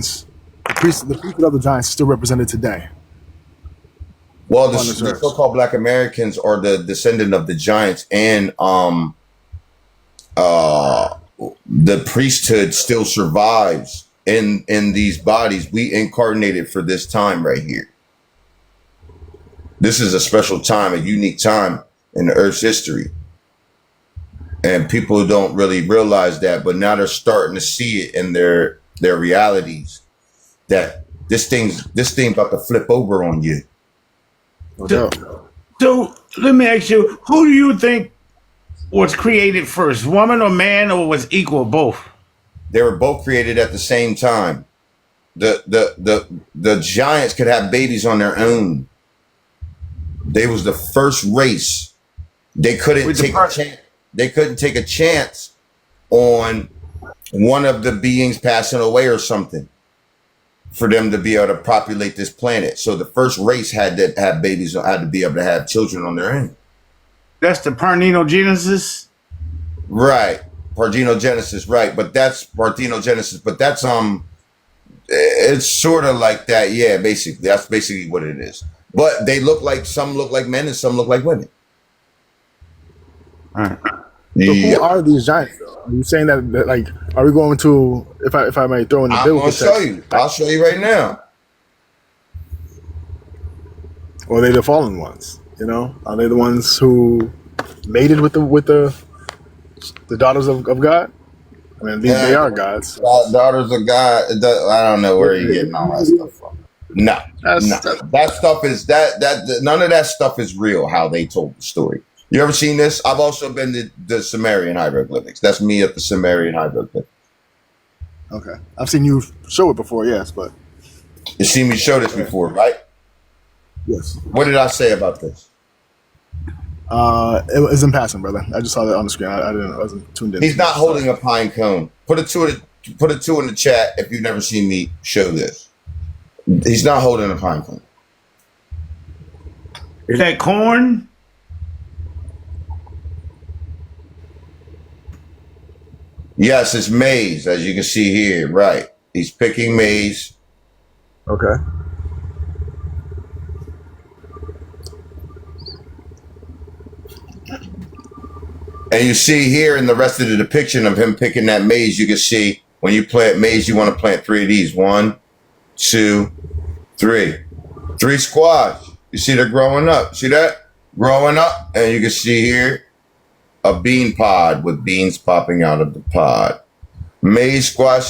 the priesthood of the giants is still represented today. Well, the so-called Black Americans are the descendant of the giants, and the priesthood still survives in these bodies. We incarnated for this time right here. This is a special time, a unique time in the Earth's history. And people don't really realize that, but now they're starting to see it in their realities, that this thing about to flip over on you. So let me ask you, who do you think was created first, woman or man, or was equal both? They were both created at the same time. The giants could have babies on their own. They was the first race. They couldn't take a chance. They couldn't take a chance on one of the beings passing away or something for them to be able to populate this planet. So the first race had to have babies, had to be able to have children on their own. That's the parthenogenesis? Right. Parthenogenesis, right. But that's parthenogenesis, but that's it's sort of like that, yeah, basically. That's basically what it is. But they look like, some look like men and some look like women. All right. So who are these giants, though? Are you saying that like, are we going to, if I may throw in the biblical text? I'm going to show you. I'll show you right now. Or are they the fallen ones? You know, are they the ones who mated with the daughters of God? I mean, they are gods. Daughters of God. I don't know where you're getting all that stuff from. No, that stuff is that none of that stuff is real. How they told the story. You ever seen this? I've also been to the Sumerian hieroglyphics. That's me at the Sumerian hieroglyphics. Okay, I've seen you show it before. Yes, but you seen me show this before, right? Yes. What did I say about this? It was in passing, brother. I just saw that on the screen. I wasn't tuned in. He's not holding a pine cone. Put a two in the chat if you've never seen me show this. He's not holding a pine cone. Is that corn? Yes, it's maize, as you can see here. Right. He's picking maize. Okay. And you see here in the rest of the depiction of him picking that maize, you can see when you plant maize, you want to plant 3 of these. 1, 2, 3. 3 squash. You see they're growing up. See that? Growing up. And you can see here a bean pod with beans popping out of the pod. Maize squash.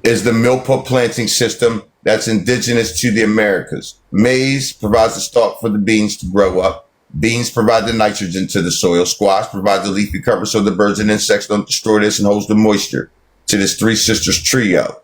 Is the milpa planting system that's indigenous to the Americas. Maize provides the stalk for the beans to grow up. Beans provide the nitrogen to the soil. Squash provides the leafy cover so the birds and insects don't destroy this and holds the moisture to this 3 sisters trio.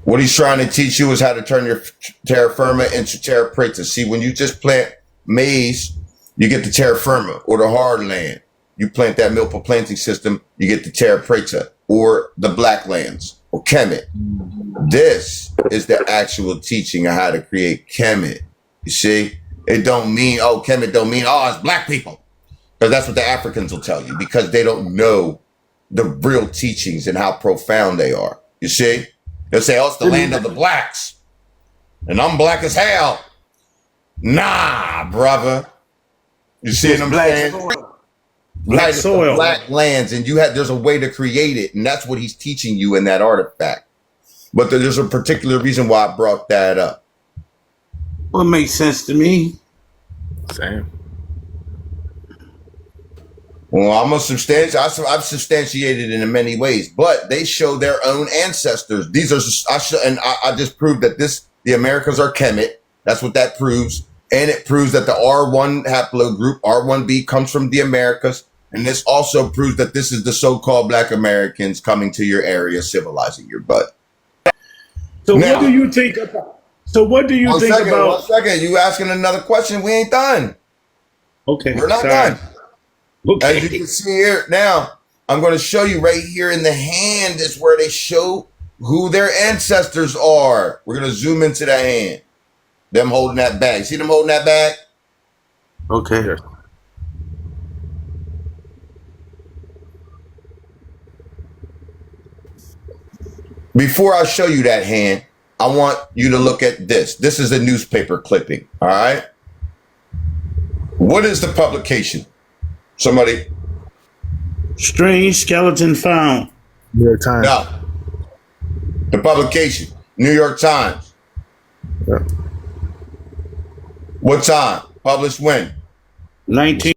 What he's trying to teach you is how to turn your terra firma into terra preta. See, when you just plant maize, you get the terra firma or the hard land. You plant that milpa planting system, you get the terra preta or the black lands or kemet. This is the actual teaching of how to create kemet. You see, it don't mean, kemet don't mean, it's black people. Because that's what the Africans will tell you, because they don't know the real teachings and how profound they are. You see? They'll say, it's the land of the blacks. And I'm black as hell. Nah, brother. You see what I'm saying? Black soil. Black lands. And there's a way to create it. And that's what he's teaching you in that artifact. But there's a particular reason why I brought that up. Well, it makes sense to me. Same. Well, I've substantiated it in many ways, but they show their own ancestors. These are, I just proved that the Americas are Kemet. That's what that proves. And it proves that the R1 haplogroup, R1b, comes from the Americas. And this also proves that this is the so-called Black Americans coming to your area, civilizing your butt. So now, what do you think about? One second, you asking another question? We ain't done. Okay, we're not done. Okay. As you can see here now, I'm going to show you right here in the hand is where they show who their ancestors are. We're going to zoom into the hand. Them holding that bag. See them holding that bag? Okay. Yes. Before I show you that hand, I want you to look at this. This is a newspaper clipping. All right. What is the publication? Somebody? Strange skeleton found. New York Times. No. The publication, New York Times. Yeah. What time? Published when? 19.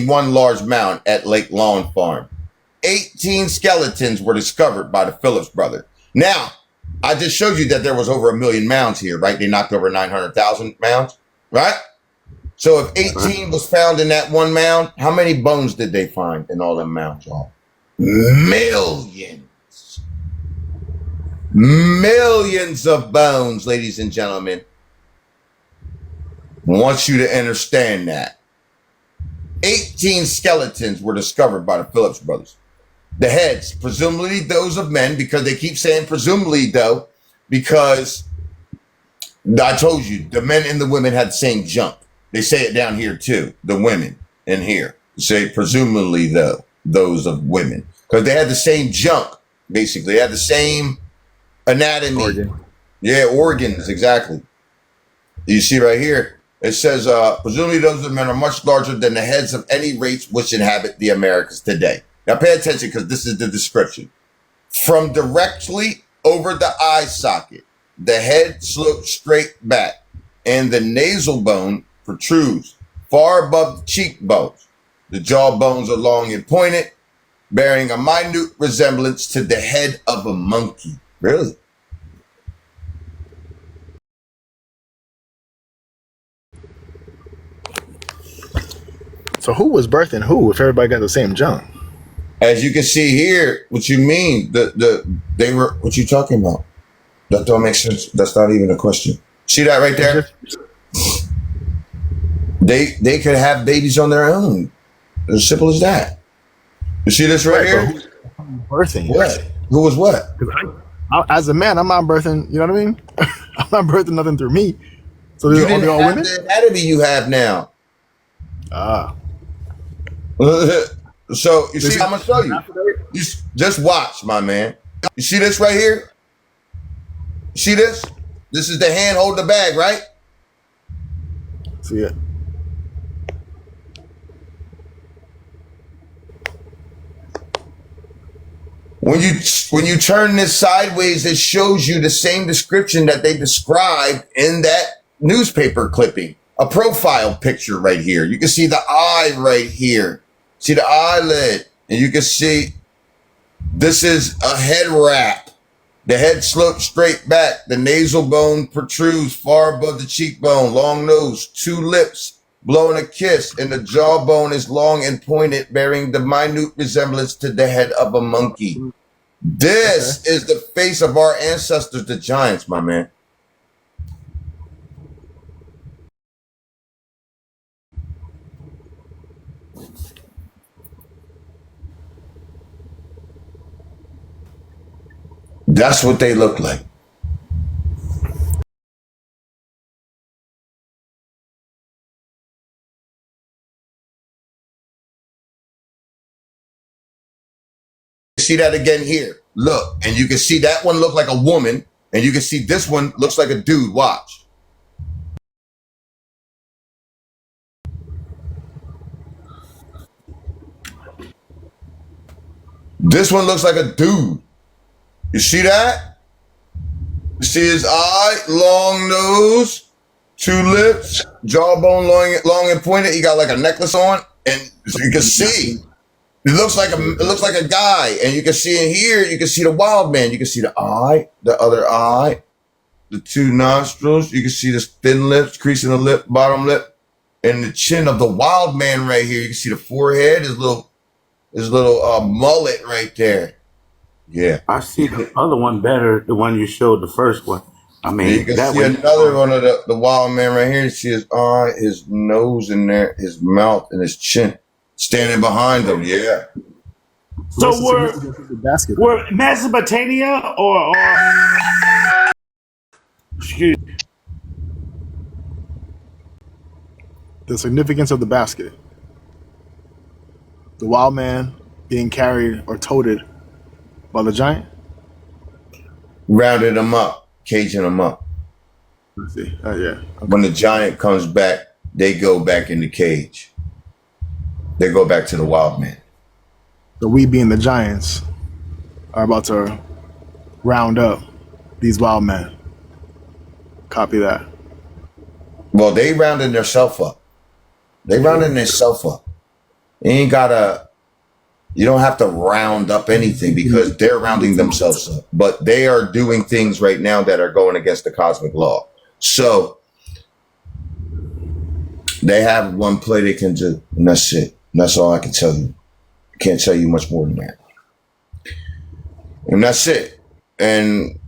One large mound at Lake Lawn Farm. 18 skeletons were discovered by the Phillips brothers. Now, I just showed you that there was over 1 million mounds here, right? They knocked over 900,000 mounds, right? So if 18 was found in that one mound, how many bones did they find in all them mounds, y'all? Millions. Millions of bones, ladies and gentlemen. I want you to understand that. 18 skeletons were discovered by the Phillips brothers. The heads, presumably those of men, because they keep saying presumably though, because I told you the men and the women had the same junk. They say it down here too, the women in here. They say presumably though, those of women, because they had the same junk, basically. They had the same anatomy. Organ. Yeah, organs, exactly. You see right here. It says, presumably those of men are much larger than the heads of any race which inhabit the Americas today. Now pay attention because this is the description. From directly over the eye socket, the head slopes straight back and the nasal bone protrudes far above the cheekbones. The jaw bones are long and pointed, bearing a minute resemblance to the head of a monkey. Really? So who was birthing who if everybody got the same junk? As you can see here, what you mean, they were, what you talking about? That don't make sense. That's not even a question. See that right there? They could have babies on their own. As simple as that. You see this right here? Who's birthing? What? Who was what? As a man, I'm not birthing. You know what I mean? I'm not birthing nothing through me. So You they're didn't all have women. the anatomy you have now. Ah. So you see, I'm gonna show you. You just watch, my man. You see this right here? You see this? This is the hand holding the bag, right? See it. When you turn this sideways, it shows you the same description that they described in that newspaper clipping. A profile picture right here. You can see the eye right here. See the eyelid. And you can see this is a head wrap. The head slopes straight back. The nasal bone protrudes far above the cheekbone. Long nose, 2 lips, blowing a kiss. And the jawbone is long and pointed, bearing the minute resemblance to the head of a monkey. This is the face of our ancestors, the giants, my man. That's what they look like. See that again here. Look, and you can see that one look like a woman, and you can see this one looks like a dude. Watch. This one looks like a dude. You see that? You see his eye, long nose, 2 lips, jawbone long and pointed. He got like a necklace on, and so you can see. It looks like a guy, and you can see in here, you can see the wild man. You can see the eye, the other eye, the 2 nostrils. You can see the thin lips, creasing the lip, bottom lip, and the chin of the wild man right here. You can see the forehead, his little mullet right there. Yeah. I see the other one better, the one you showed, the first one. I mean, You can that see one. another one of the wild man right here. You see his eye, his nose in there, his mouth, and his chin standing behind him. Yeah. So What's the significance of the basket? were Mesopotamia or excuse me, The significance of the basket. The wild man being carried or toted by the giant. Rounded them up, caging them up. Let's see. Oh yeah. Okay. When the giant comes back, they go back in the cage. They go back to the wild man. So we, being the giants, are about to round up these wild men. Copy that. Well, they rounding themselves up. They rounding themselves up. You don't have to round up anything because they're rounding themselves up. But they are doing things right now that are going against the cosmic law. So they have one play they can do, and that's it. And that's all I can tell you. I can't tell you much more than that. And that's it. And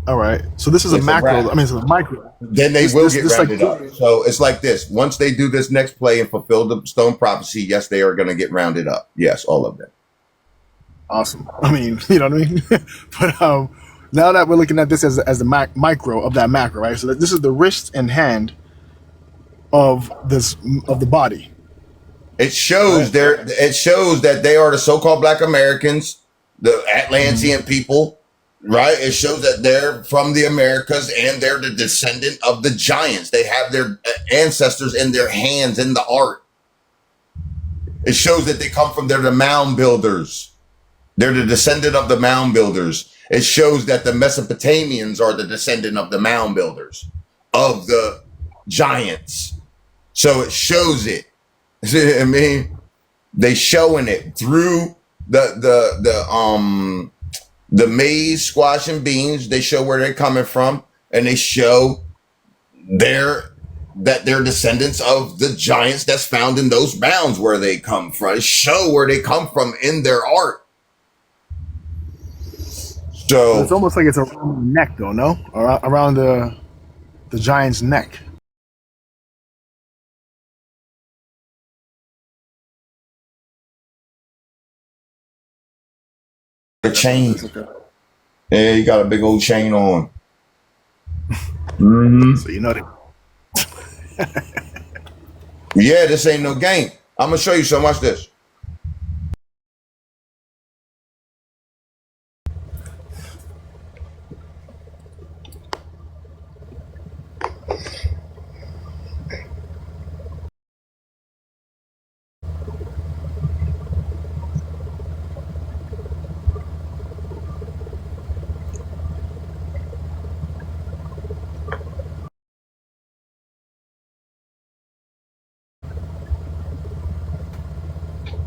all right. So this is a it's a macro. wrap. I mean, it's a micro. Then they This- will this- get this rounded like- up. So it's like this. Once they do this next play and fulfill the stone prophecy, yes, they are going to get rounded up. Yes, all of them. Awesome. I mean, you know what I mean? But now that we're looking at this as the micro of that macro, right? So this is the wrist and hand of the body. It shows it shows that they are the so-called Black Americans, the Atlantean people, right? It shows that they're from the Americas and they're the descendant of the giants. They have their ancestors in their hands in the art. It shows that they come from, they're the mound builders. They're the descendant of the mound builders. It shows that the Mesopotamians are the descendant of the mound builders, of the giants. So it shows it. See what I mean? They showing it through the maize, squash, and beans. They show where they're coming from, and they show that they're descendants of the giants that's found in those mounds where they come from. They show where they come from in their art. So It's almost like it's around the neck, though, no? Around the giant's neck. the chain. Okay. Yeah, you got a big old chain on. Mm-hmm. So you know that. Yeah, this ain't no game. I'm gonna show you some. Watch this.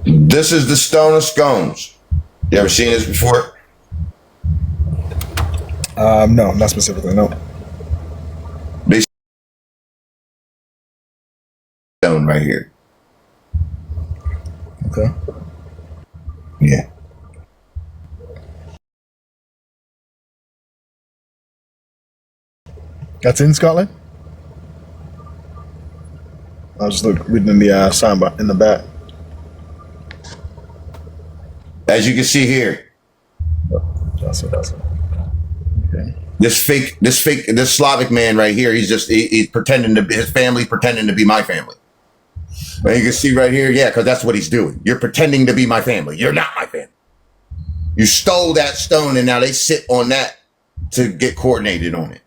This is the stone of scones. You ever seen this before? No, not specifically. No. This stone right here. Okay. Yeah. That's in Scotland. I was just reading the sign in the back. As you can see here, That's it. Okay. this Slavic man right here, he's pretending to be, his family pretending to be my family. And you can see right here, yeah, because that's what he's doing. You're pretending to be my family. You're not my family. You stole that stone and now they sit on that to get coordinated on it.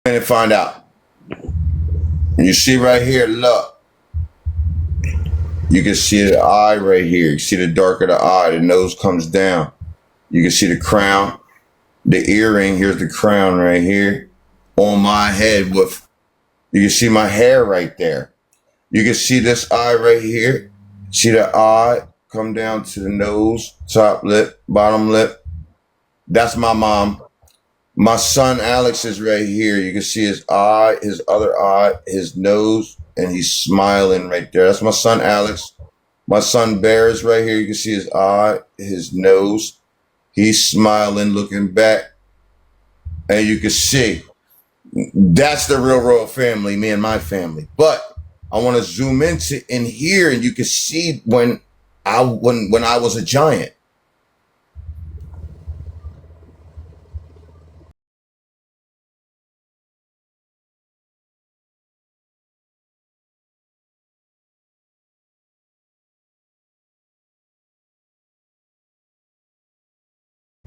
And find out. And you see right here, look. You can see the eye right here. You see the dark of the eye. The nose comes down. You can see the crown, the earring. Here's the crown right here on my head. You can see my hair right there. You can see this eye right here. See the eye come down to the nose, top lip, bottom lip. That's my mom. My son Alex is right here. You can see his eye, his other eye, his nose, and he's smiling right there. That's my son Alex. My son Bear is right here. You can see his eye, his nose. He's smiling, looking back, and you can see that's the real royal family, me and my family. But I want to zoom into in here, and you can see when I was a giant.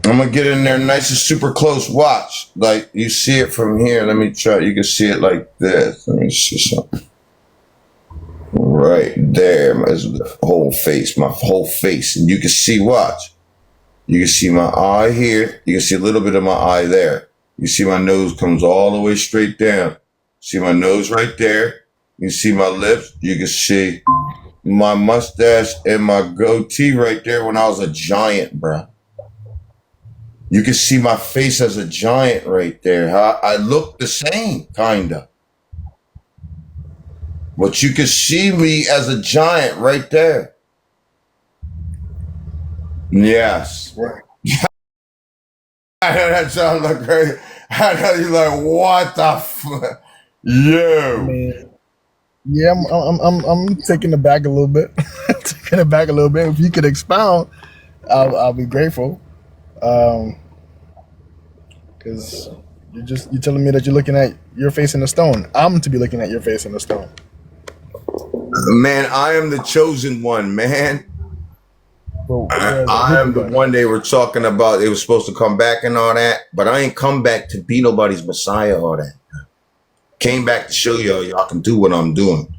I'm gonna get in there nice and super close. Watch, like you see it from here. Let me try. You can see it like this. Let me see something right there. My whole face, and you can see. Watch. You can see my eye here. You can see a little bit of my eye there. You see my nose comes all the way straight down. See my nose right there. You see my lips. You can see my mustache and my goatee right there when I was a giant, bro. You can see my face as a giant right there. I look the same, kinda. But you can see me as a giant right there. Yes. Right. I know that sounds like crazy. I know you're like, what the fuck? Yo. I mean, yeah, I'm taking it back a little bit. Taking it back a little bit. If you could expound, I'll be grateful. Because you're telling me that you're looking at your face in the stone. I'm to be looking at your face in the stone. Man, I am the chosen one, man. I am the one they were talking about. They were supposed to come back and all that, but I ain't come back to be nobody's Messiah or that. Came back to show y'all can do what I'm doing,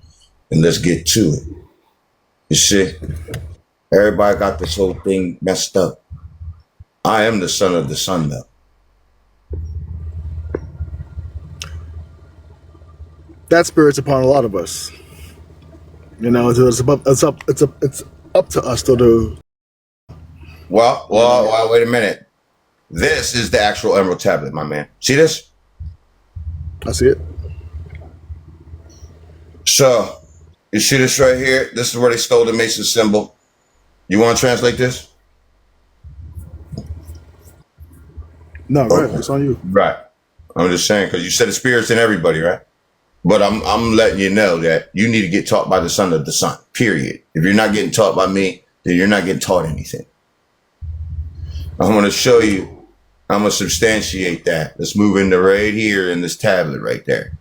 and let's get to it. You see, everybody got this whole thing messed up. I am the son of the sun, though. That spirit's upon a lot of us. You know, so it's up to us to do. Well, wait a minute. This is the actual emerald tablet, my man. See this? I see it. So, you see this right here? This is where they stole the Mason symbol. You want to translate this? No, go ahead. It's on you. Right. I'm just saying, because you said the spirit's in everybody, right? But I'm letting you know that you need to get taught by the son of the sun, period. If you're not getting taught by me, then you're not getting taught anything. I'm going to show you. I'm going to substantiate that. Let's move into right here in this tablet right there.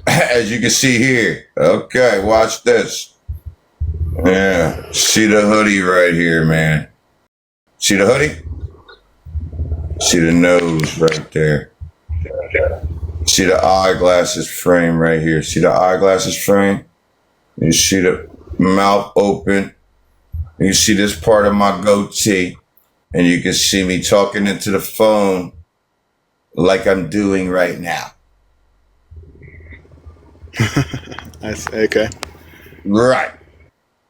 As you can see here. Okay, watch this. Yeah, see the hoodie right here, man. See the hoodie? See the nose right there. See the eyeglasses frame right here. See the eyeglasses frame? You see the mouth open. You see this part of my goatee. And you can see me talking into the phone like I'm doing right now. I see. Okay. Right.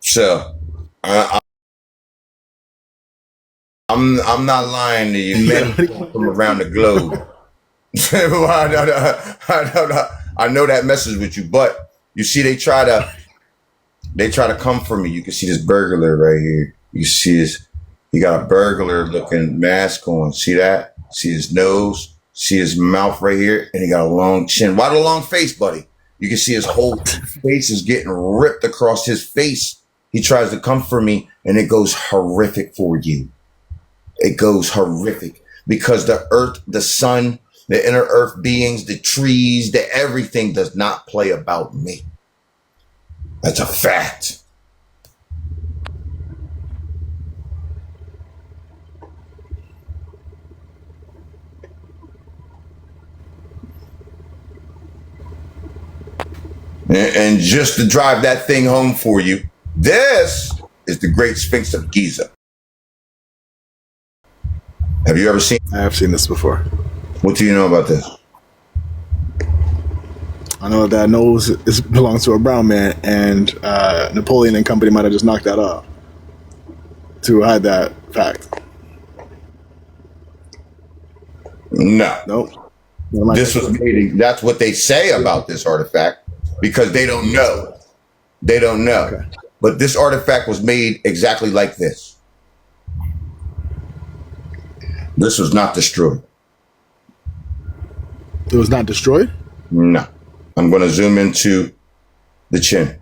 So, I'm not lying to you. Many people from around the globe. I know that messes with you, but you see, they try to come for me. You can see this burglar right here. You see his, he got a burglar looking mask on. See that? See his nose? See his mouth right here? And he got a long chin. Why the long face, buddy? You can see his whole face is getting ripped across his face. He tries to come for me, and it goes horrific for you. It goes horrific because the earth, the sun, the inner earth beings, the trees, the everything does not play about me. That's a fact. And just to drive that thing home for you, this is the Great Sphinx of Giza. Have you ever seen? I have seen this before. What do you know about this? I know that nose belongs to a brown man, and Napoleon and company might have just knocked that off to hide that fact. No. Nope. This was made. That's what they say about this artifact. because they don't know. They don't know. Okay. But this artifact was made exactly like this. This was not destroyed. It was not destroyed? No. I'm going to zoom into the chin.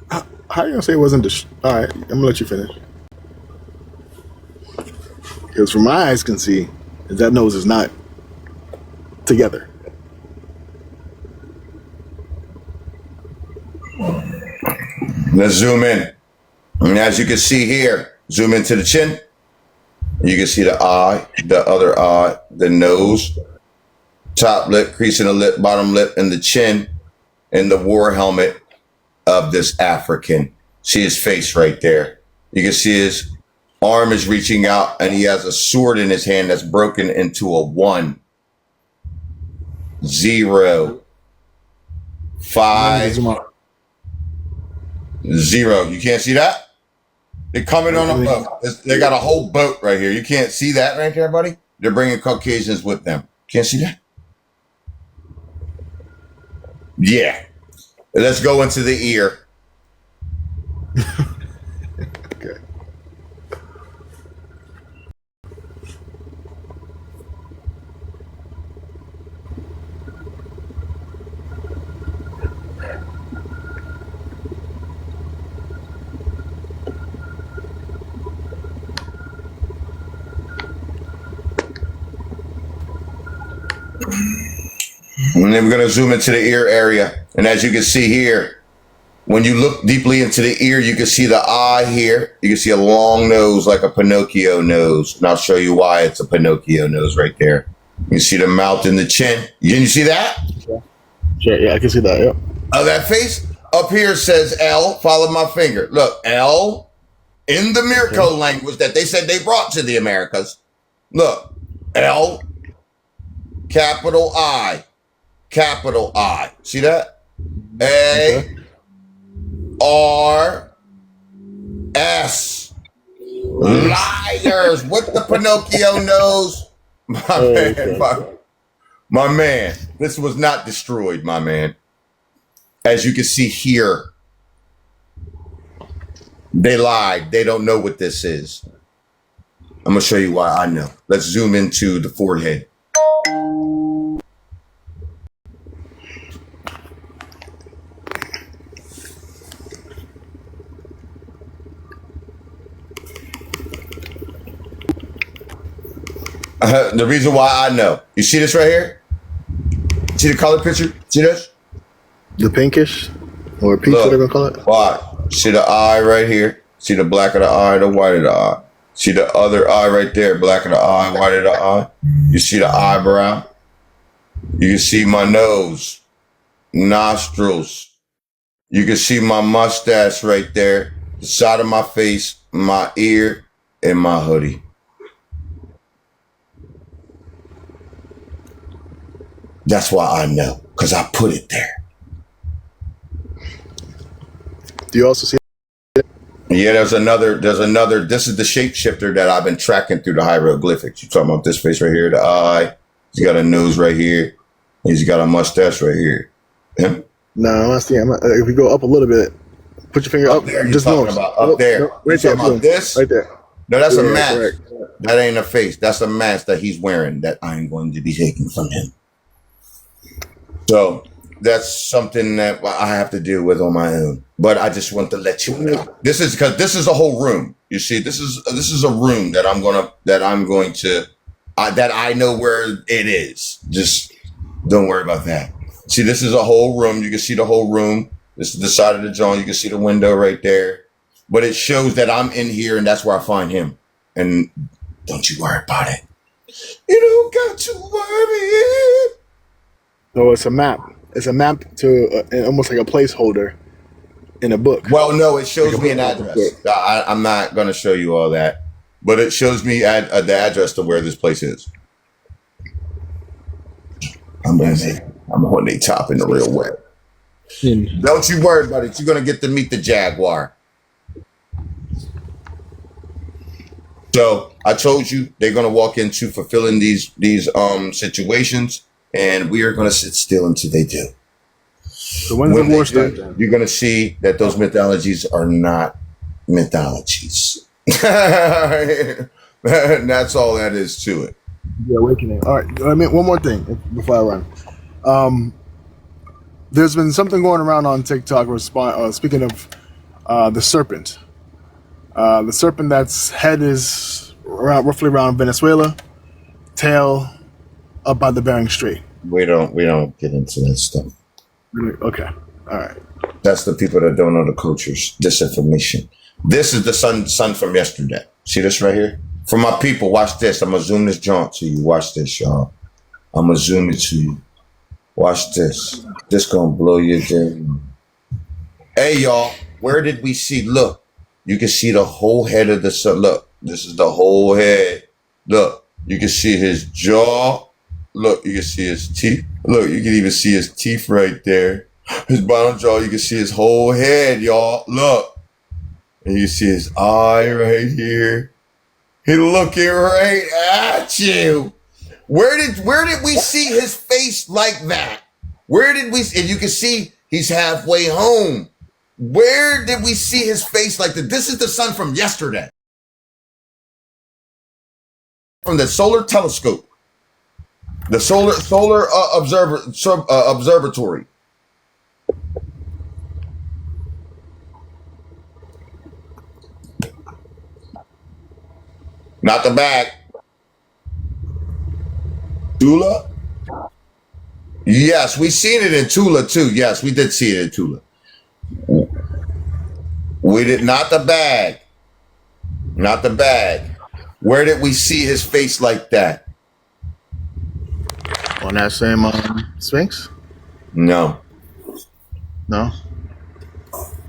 How are you going to say it wasn't destroyed? All right, I'm going to let you finish. Because from my eyes can see, that nose is not together. Let's zoom in. And as you can see here, zoom into the chin. You can see the eye, the other eye, the nose, top lip, crease in the lip, bottom lip, and the chin, and the war helmet of this African. See his face right there. You can see his arm is reaching out, and he has a sword in his hand that's broken into a 1, 0, 5, 0. You can't see that? They're coming on a boat. They got a whole boat right here. You can't see that right there, buddy? They're bringing Caucasians with them. Can't see that? Yeah. Let's go into the ear. Okay. And then we're going to zoom into the ear area. And as you can see here, when you look deeply into the ear, you can see the eye here. You can see a long nose like a Pinocchio nose. And I'll show you why it's a Pinocchio nose right there. You can see the mouth and the chin. Can you see that? Sure, yeah, I can see that, yep. Oh, that face up here says L. Follow my finger. Look, L in the Mirko language that they said they brought to the Americas. Look, L, capital I, capital I. See that? A, R, S. Liars with the Pinocchio nose. My man, this was not destroyed, my man. As you can see here, they lied. They don't know what this is. I'm going to show you why I know. Let's zoom into the forehead. The reason why I know. You see this right here? See the color picture? See this? The pinkish or peach, what they're going to call it? Why? See the eye right here? See the black of the eye, the white of the eye. See the other eye right there, black of the eye, white of the eye. You see the eyebrow? You can see my nose, nostrils. You can see my mustache right there, the side of my face, my ear, and my hoodie. That's why I know, because I put it there. Do you also see? Yeah, there's another, this is the shapeshifter that I've been tracking through the hieroglyphics. You're talking about this face right here, the eye. He's got a nose right here. He's got a mustache right here. Him? No, I'm not seeing. If we go up a little bit, put your finger up. There, you're just talking nose. about up there. No, right You're there. talking about this? Right there. No, that's a Yeah, mask. correct. That ain't a face. That's a mask that he's wearing that I'm going to be taking from him. So that's something that I have to deal with on my own. But I just want to let you know. This is because this is a whole room. You see, this is a room that that I know where it is. Just don't worry about that. See, this is a whole room. You can see the whole room. This is the side of the joint. You can see the window right there. But it shows that I'm in here, and that's where I find him. And don't you worry about it. You don't got to worry. So it's a map. It's a map to almost like a placeholder in a book. Well, no, it shows me an address. I'm not going to show you all that, but it shows me the address to where this place is. I'm on the top in the real way. Don't you worry about it. You're going to get to meet the Jaguar. So I told you they're gonna walk into fulfilling these situations, and we are gonna sit still until they do. So when's the When they war start do, then? you're gonna see that those mythologies are not mythologies. That's all that is to it. The awakening. All right. I mean, one more thing before I run. There's been something going around on TikTok. Speaking of the serpent. The serpent that's head is roughly around Venezuela, tail up by the Bering Strait. We don't get into that stuff. Okay. All right. That's the people that don't know the cultures. Disinformation. This is the sun from yesterday. See this right here? For my people, watch this. I'm gonna zoom this joint to you. Watch this, y'all. I'm gonna zoom it to you. Watch this. This gonna blow your damn. Hey, y'all. Where did we see? Look, you can see the whole head of the sun. Look, this is the whole head. Look, you can see his jaw. Look, you can see his teeth. Look, you can even see his teeth right there. His bottom jaw, you can see his whole head, y'all. Look. And you see his eye right here. He looking right at you. Where did we see his face like that? Where did we, and you can see he's halfway home. Where did we see his face like that? This is the sun from yesterday. From the solar telescope. The solar observatory. Not the back. Tula? Yes, we seen it in Tula too. Yes, we did see it in Tula. We did not the bag. Not the bag. Where did we see his face like that? On that same Sphinx? No. No.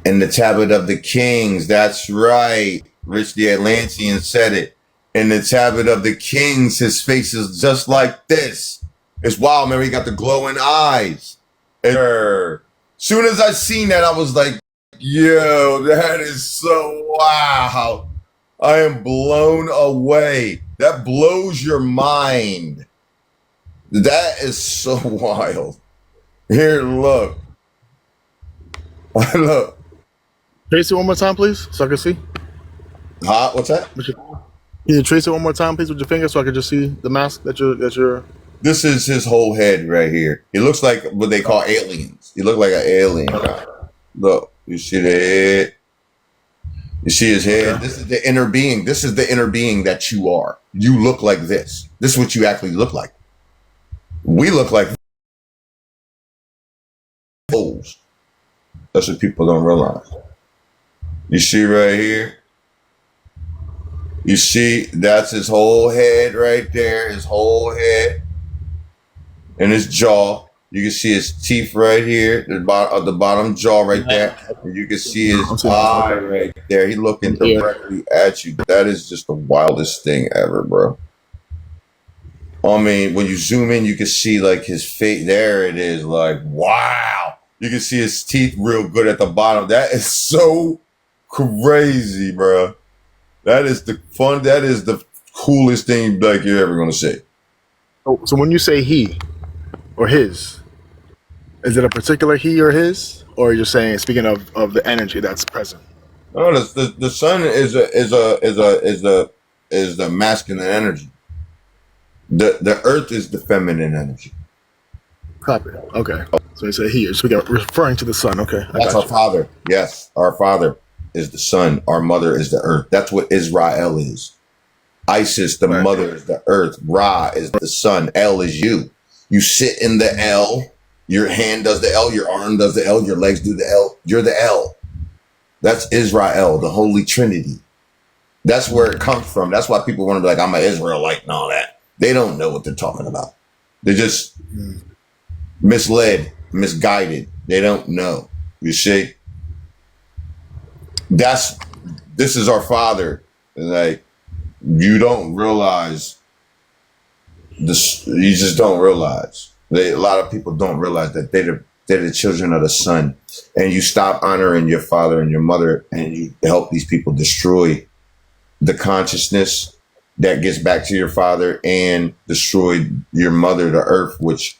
In the Tablet of the Kings. That's right. Rich the Atlantean said it. In the Tablet of the Kings, his face is just like this. It's wild, man. He got the glowing eyes. Soon as I seen that, I was like, yo, that is so wow. I am blown away. That blows your mind. That is so wild. Here, look. Look. Trace it one more time, please, so I can see. Huh? What's that? Can you trace it one more time, please, with your finger, so I can just see the mask that you're. This is his whole head right here. He looks like what they call aliens. He look like an alien guy. Look, you see the head. You see his head. This is the inner being. This is the inner being that you are. You look like this. This is what you actually look like. We look like fools. That's what people don't realize. You see right here? You see, that's his whole head right there, his whole head and his jaw. You can see his teeth right here, the bottom jaw right there. And you can see his eye right there. He looking directly at you. That is just the wildest thing ever, bro. I mean, when you zoom in, you can see like his face. There it is. Like, wow. You can see his teeth real good at the bottom. That is so crazy, bro. That is the coolest thing like you're ever gonna see. So when you say he or his, is it a particular he or his, or are you just saying, speaking of the energy that's present? No, the sun is the masculine energy. The earth is the feminine energy. Copy. Okay. So you say he, so we got referring to the sun. Okay. That's our father. Yes, our father is the sun. Our mother is the earth. That's what Israel is. Isis, the mother, is the earth. Ra is the sun. El is you. You sit in the L. Your hand does the L. Your arm does the L. Your legs do the L. You're the L. That's Israel, the Holy Trinity. That's where it comes from. That's why people want to be like, I'm an Israelite and all that. They don't know what they're talking about. They're just misled, misguided. They don't know. You see? This is our father. Like, you don't realize this. You just don't realize. A lot of people don't realize that they're the children of the sun, and you stop honoring your father and your mother, and you help these people destroy the consciousness that gets back to your father and destroyed your mother to earth, which,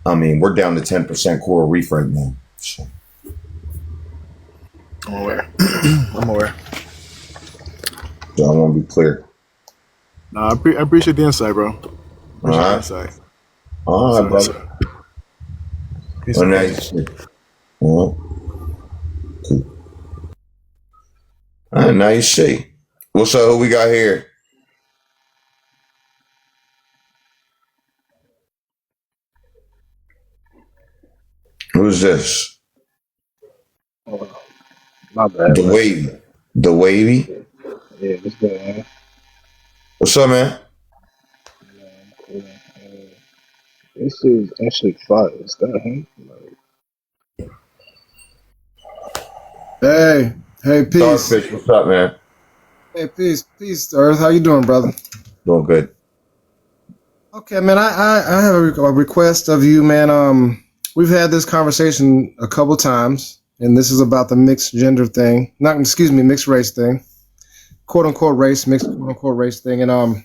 I mean, we're down to 10% coral reef right now. So. I'm aware. I'm aware. So I want to be clear. No, I appreciate the insight, bro. Appreciate the All right. insight. All right, brother. Peace Well, and now you blessings. see. All right. Cool. All right, now you see. What's up? Who we got here? Who's this? Oh, my bad, The man. Wavy. The Wavy? Yeah, what's going on? What's up, man? Cool. This is actually fire. Is that him? Hey, peace. Starfish, what's up, man? Hey, peace, Earth. How you doing, brother? Doing good. Okay, man. I have a request of you, man. We've had this conversation a couple times, and this is about the mixed gender thing. Mixed race thing, quote unquote race, mixed quote unquote race thing, and.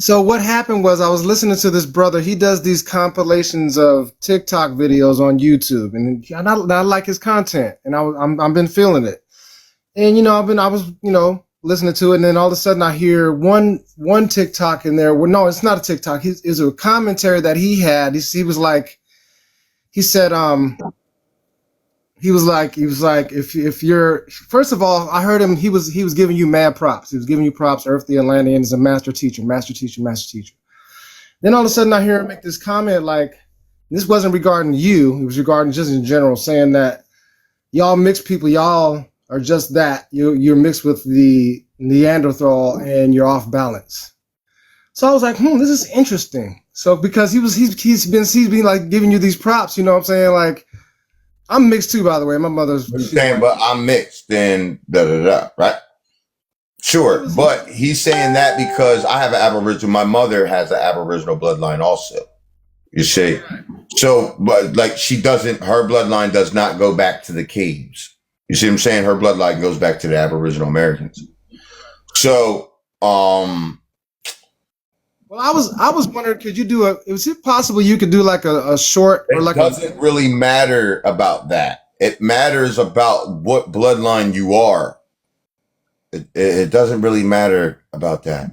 So what happened was I was listening to this brother. He does these compilations of TikTok videos on YouTube, and I like his content, and I've been feeling it. And I was listening to it, and then all of a sudden I hear one TikTok in there. Well, no, it's not a TikTok. It's a commentary that he had. He was like, he said, he was like, if you're, first of all, I heard him. He was giving you mad props. He was giving you props. Earth the Atlantean is a master teacher. Then all of a sudden I hear him make this comment like, this wasn't regarding you. It was regarding just in general, saying that y'all mixed people, y'all are just that. You're mixed with the Neanderthal and you're off balance. So I was like, this is interesting. So because he's been like giving you these props, you know what I'm saying? Like, I'm mixed too, by the way. My mother's. You're saying, but I'm mixed, then right? Sure, but he's saying that because I have an Aboriginal. My mother has an Aboriginal bloodline also. You see, so but like she doesn't. Her bloodline does not go back to the caves. You see what I'm saying? Her bloodline goes back to the Aboriginal Americans. So, Well, I was wondering, could you do is it possible you could do like a short or like it doesn't really matter about that. It matters about what bloodline you are. It doesn't really matter about that.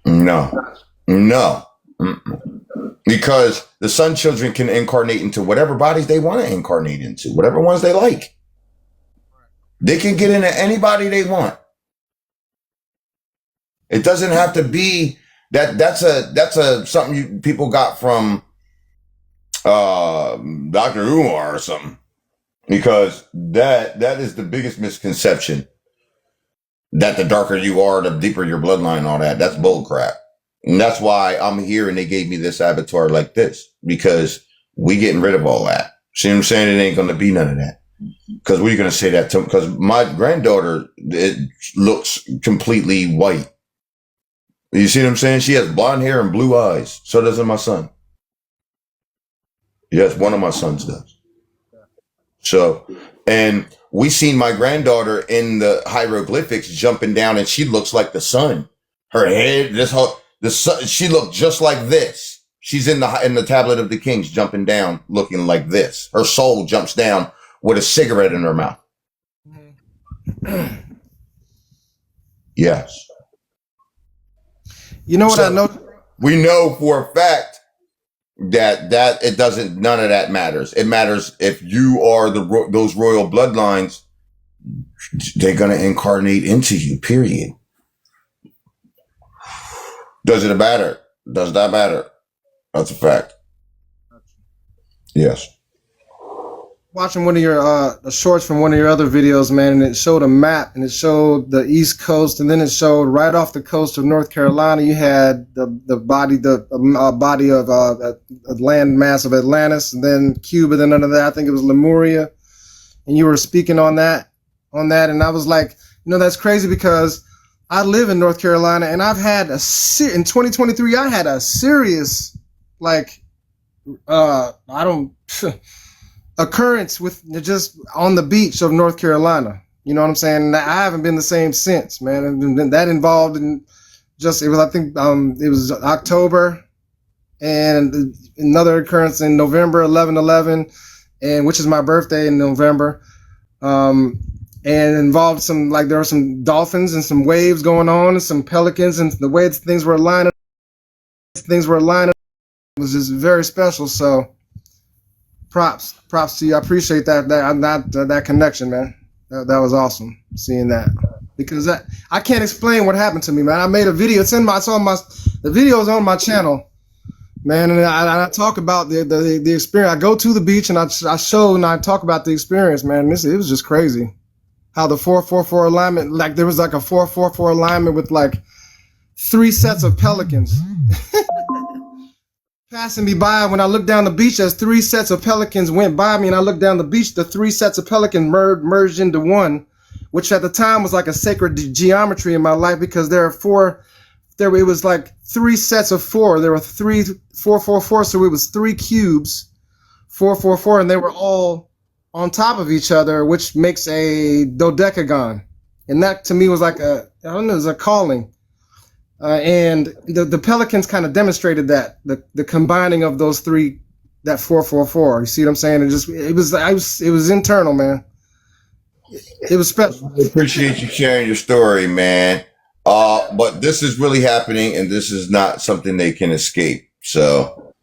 No. Mm-mm. Because the sun children can incarnate into whatever bodies they want to incarnate into, whatever ones they like. They can get into anybody they want. It doesn't have to be that. That's a something people got from Dr. Umar or something. Because that is the biggest misconception. That the darker you are, the deeper your bloodline, all that. That's bull crap. And that's why I'm here and they gave me this avatar like this. Because we getting rid of all that. See what I'm saying? It ain't going to be none of that. Because what are you going to say that to? Because my granddaughter, it looks completely white. You see what I'm saying? She has blonde hair and blue eyes. So does my son. Yes, one of my sons does. So, and we seen my granddaughter in the hieroglyphics jumping down, and she looks like the sun. Her head, the sun, she looked just like this. She's in the tablet of the kings, jumping down, looking like this. Her soul jumps down with a cigarette in her mouth. Yes. You know what I know? We know for a fact that it doesn't. None of that matters. It matters if you are those royal bloodlines. They're gonna incarnate into you. Period. Does it matter? Does that matter? That's a fact. Yes. Watching one of your the shorts from one of your other videos, man, and it showed a map, and it showed the East Coast, and then it showed right off the coast of North Carolina. You had the body of land mass of Atlantis, and then Cuba, then under that I think it was Lemuria, and you were speaking on that, and I was like, that's crazy because I live in North Carolina, and I've had in 2023 I had a serious occurrence with just on the beach of North Carolina. You know what I'm saying? And I haven't been the same since, man. And that involved in just, it was, I think, it was October and another occurrence in November, 11/11, and which is my birthday in November. And involved some, like, there were some dolphins and some waves going on and some pelicans, and the way things were lining was just very special. So props to you. I appreciate that connection, man. That was awesome seeing that, because I can't explain what happened to me, man. I made a video. The video is on my channel, man, and I talk about the experience. I go to the beach and I show and I talk about the experience, man. It was just crazy how the 444 alignment, like there was like a 444 alignment with like 3 sets of pelicans passing me by. When I looked down the beach, as 3 sets of pelicans went by me, and I looked down the beach, the 3 sets of pelicans merged into one, which at the time was like a sacred geometry in my life, because it was like 3 sets of 4. There were 444, so it was 3 cubes, 444, and they were all on top of each other, which makes a dodecagon. And that to me was like it was a calling. And the pelicans kind of demonstrated that the combining of those 3, that 444. You see what I'm saying? It was internal, man. It was special. I appreciate you sharing your story, man. But this is really happening, and this is not something they can escape. So,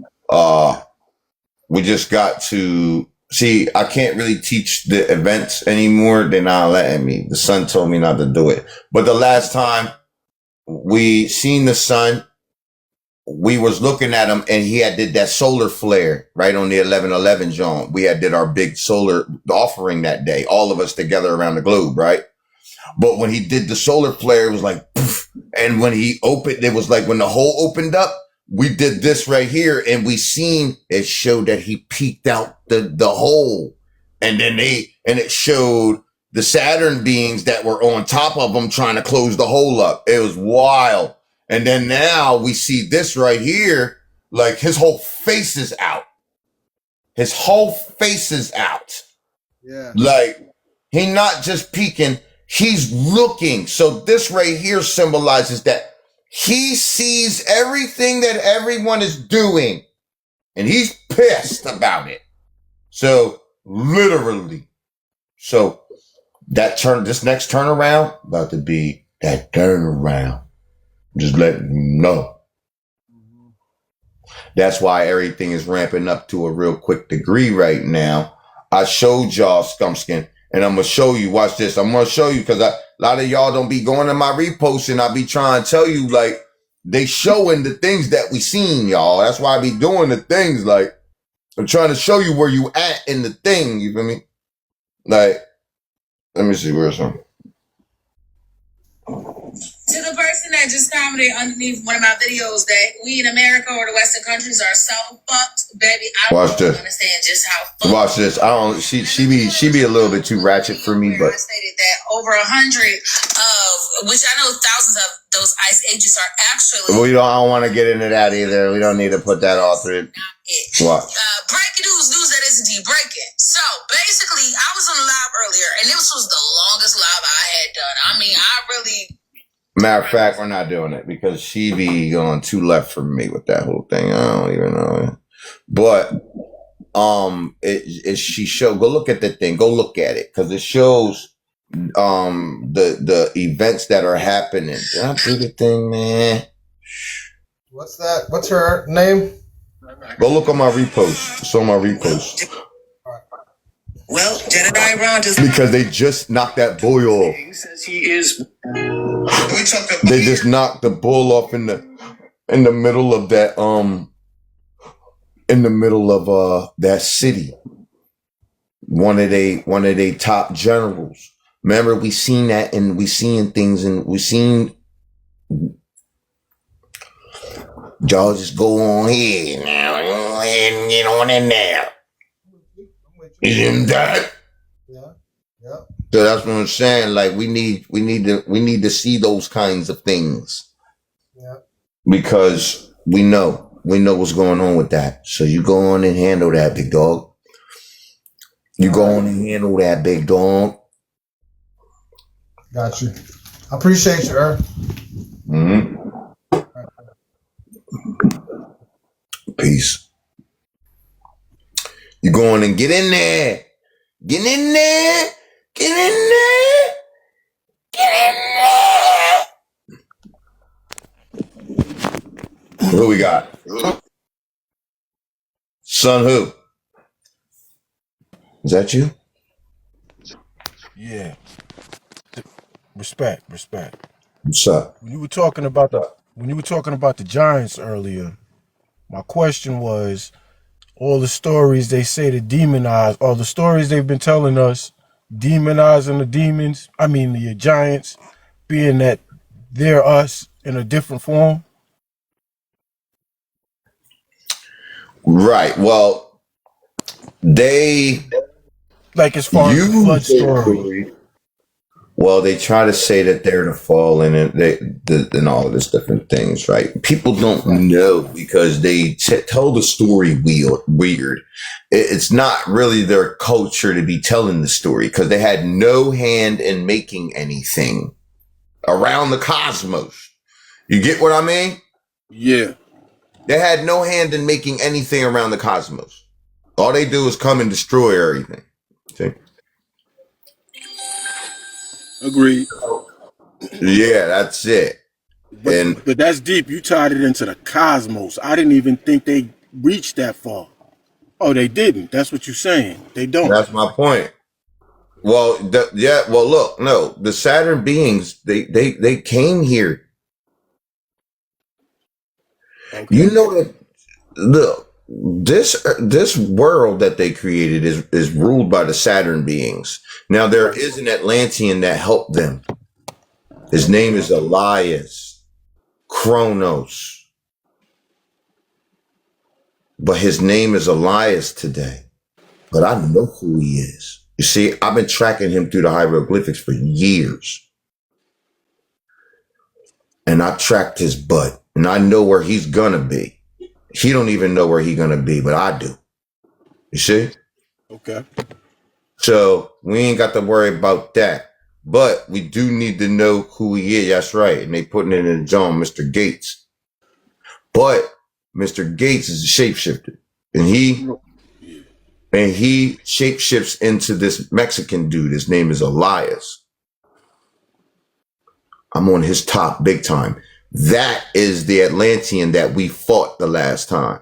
we just got to see. I can't really teach the events anymore. They're not letting me. The son told me not to do it. But the last time we seen the sun, we was looking at him, and he did that solar flare right on the 11/11 joint. We did our big solar offering that day, all of us together around the globe, right? But when he did the solar flare, it was like, poof, and when he opened, it was like when the hole opened up, we did this right here, and we seen it showed that he peeked out the hole, and then it showed the Saturn beings that were on top of him trying to close the hole up. It was wild. And then now we see this right here, like his whole face is out. His whole face is out. Yeah. Like he not just peeking, he's looking. So this right here symbolizes that he sees everything that everyone is doing, and he's pissed about it. So literally, so this next turnaround about to be that turnaround. Just letting you know. That's why everything is ramping up to a real quick degree right now. I showed y'all Scumpskin, and I'm going to show you. Watch this. I'm going to show you, because a lot of y'all don't be going to my reposts, and I be trying to tell you, like, they showing the things that we seen, y'all. That's why I be doing the things. Like, I'm trying to show you where you at in the thing. You feel me? Like, let me see. Where's some? To the person that just commented underneath one of my videos that we in America or the Western countries are so fucked, baby, I don't understand just how fucked. Watch this. I don't. She be a little bit too ratchet for me, but I stated that over 100 of which I know thousands of those ICE agents are actually. I don't want to get into that either. We don't need to put that all through. Watch. Breaking news that isn't breaking. So basically, I was on a live earlier, and this was the longest live I had done. I mean, I really. Matter of fact, we're not doing it because she be going too left for me with that whole thing. I don't even know. But she show. Go look at the thing. Go look at it, because it shows the events that are happening. Did I do the thing, man? What's that? What's her name? Go look on my repost. It's on my repost. Well, Jedediah Ron just because they just knocked that boy off. Says he is. They just knocked the bull off in the middle of that that city. One of they top generals. Remember, we seen that, and we seeing things, and we seen. Y'all just go on here now. Go ahead and get on in there. Isn't that? Yeah. So that's what I'm saying. Like we need to see those kinds of things. Yeah. Because we know what's going on with that. So you go on and handle that, big dog. You go on and handle that, big dog. Got you. I appreciate you, Earl. Mm-hmm. Peace. You going and get in there. Get in there. Get in there. Get in there. Who we got? Son who? Is that you? Yeah. Respect. What's up? When you were talking about the Giants earlier, my question was, all the stories they say to demonize, all the stories they've been telling us, demonizing the demons, the Giants, being that they're us in a different form. Right. Well, they Like as far as the flood use their story. story. Well, they try to say that they're the fallen and all of this different things, right? People don't know because they tell the story weird. It's not really their culture to be telling the story because they had no hand in making anything around the cosmos. You get what I mean? Yeah. They had no hand in making anything around the cosmos. All they do is come and destroy everything. See? Agreed. Yeah, that's it. But that's deep. You tied it into the cosmos. I didn't even think they reached that far. Oh, they didn't. That's what you're saying. They don't. That's my point. Well, well, look, no, the Saturn beings, they came here. Okay. You know that, look, this world that they created is ruled by the Saturn beings. Now, there is an Atlantean that helped them. His name is Elias Kronos. But his name is Elias today. But I know who he is. You see, I've been tracking him through the hieroglyphics for years. And I tracked his butt. And I know where he's going to be. He don't even know where he's going to be, but I do. You see? Okay. So we ain't got to worry about that. But we do need to know who he is. That's right. And they putting it in the John, Mr. Gates. But Mr. Gates is a shapeshifter. And he shapeshifts into this Mexican dude. His name is Elias. I'm on his top big time. That is the Atlantean that we fought the last time.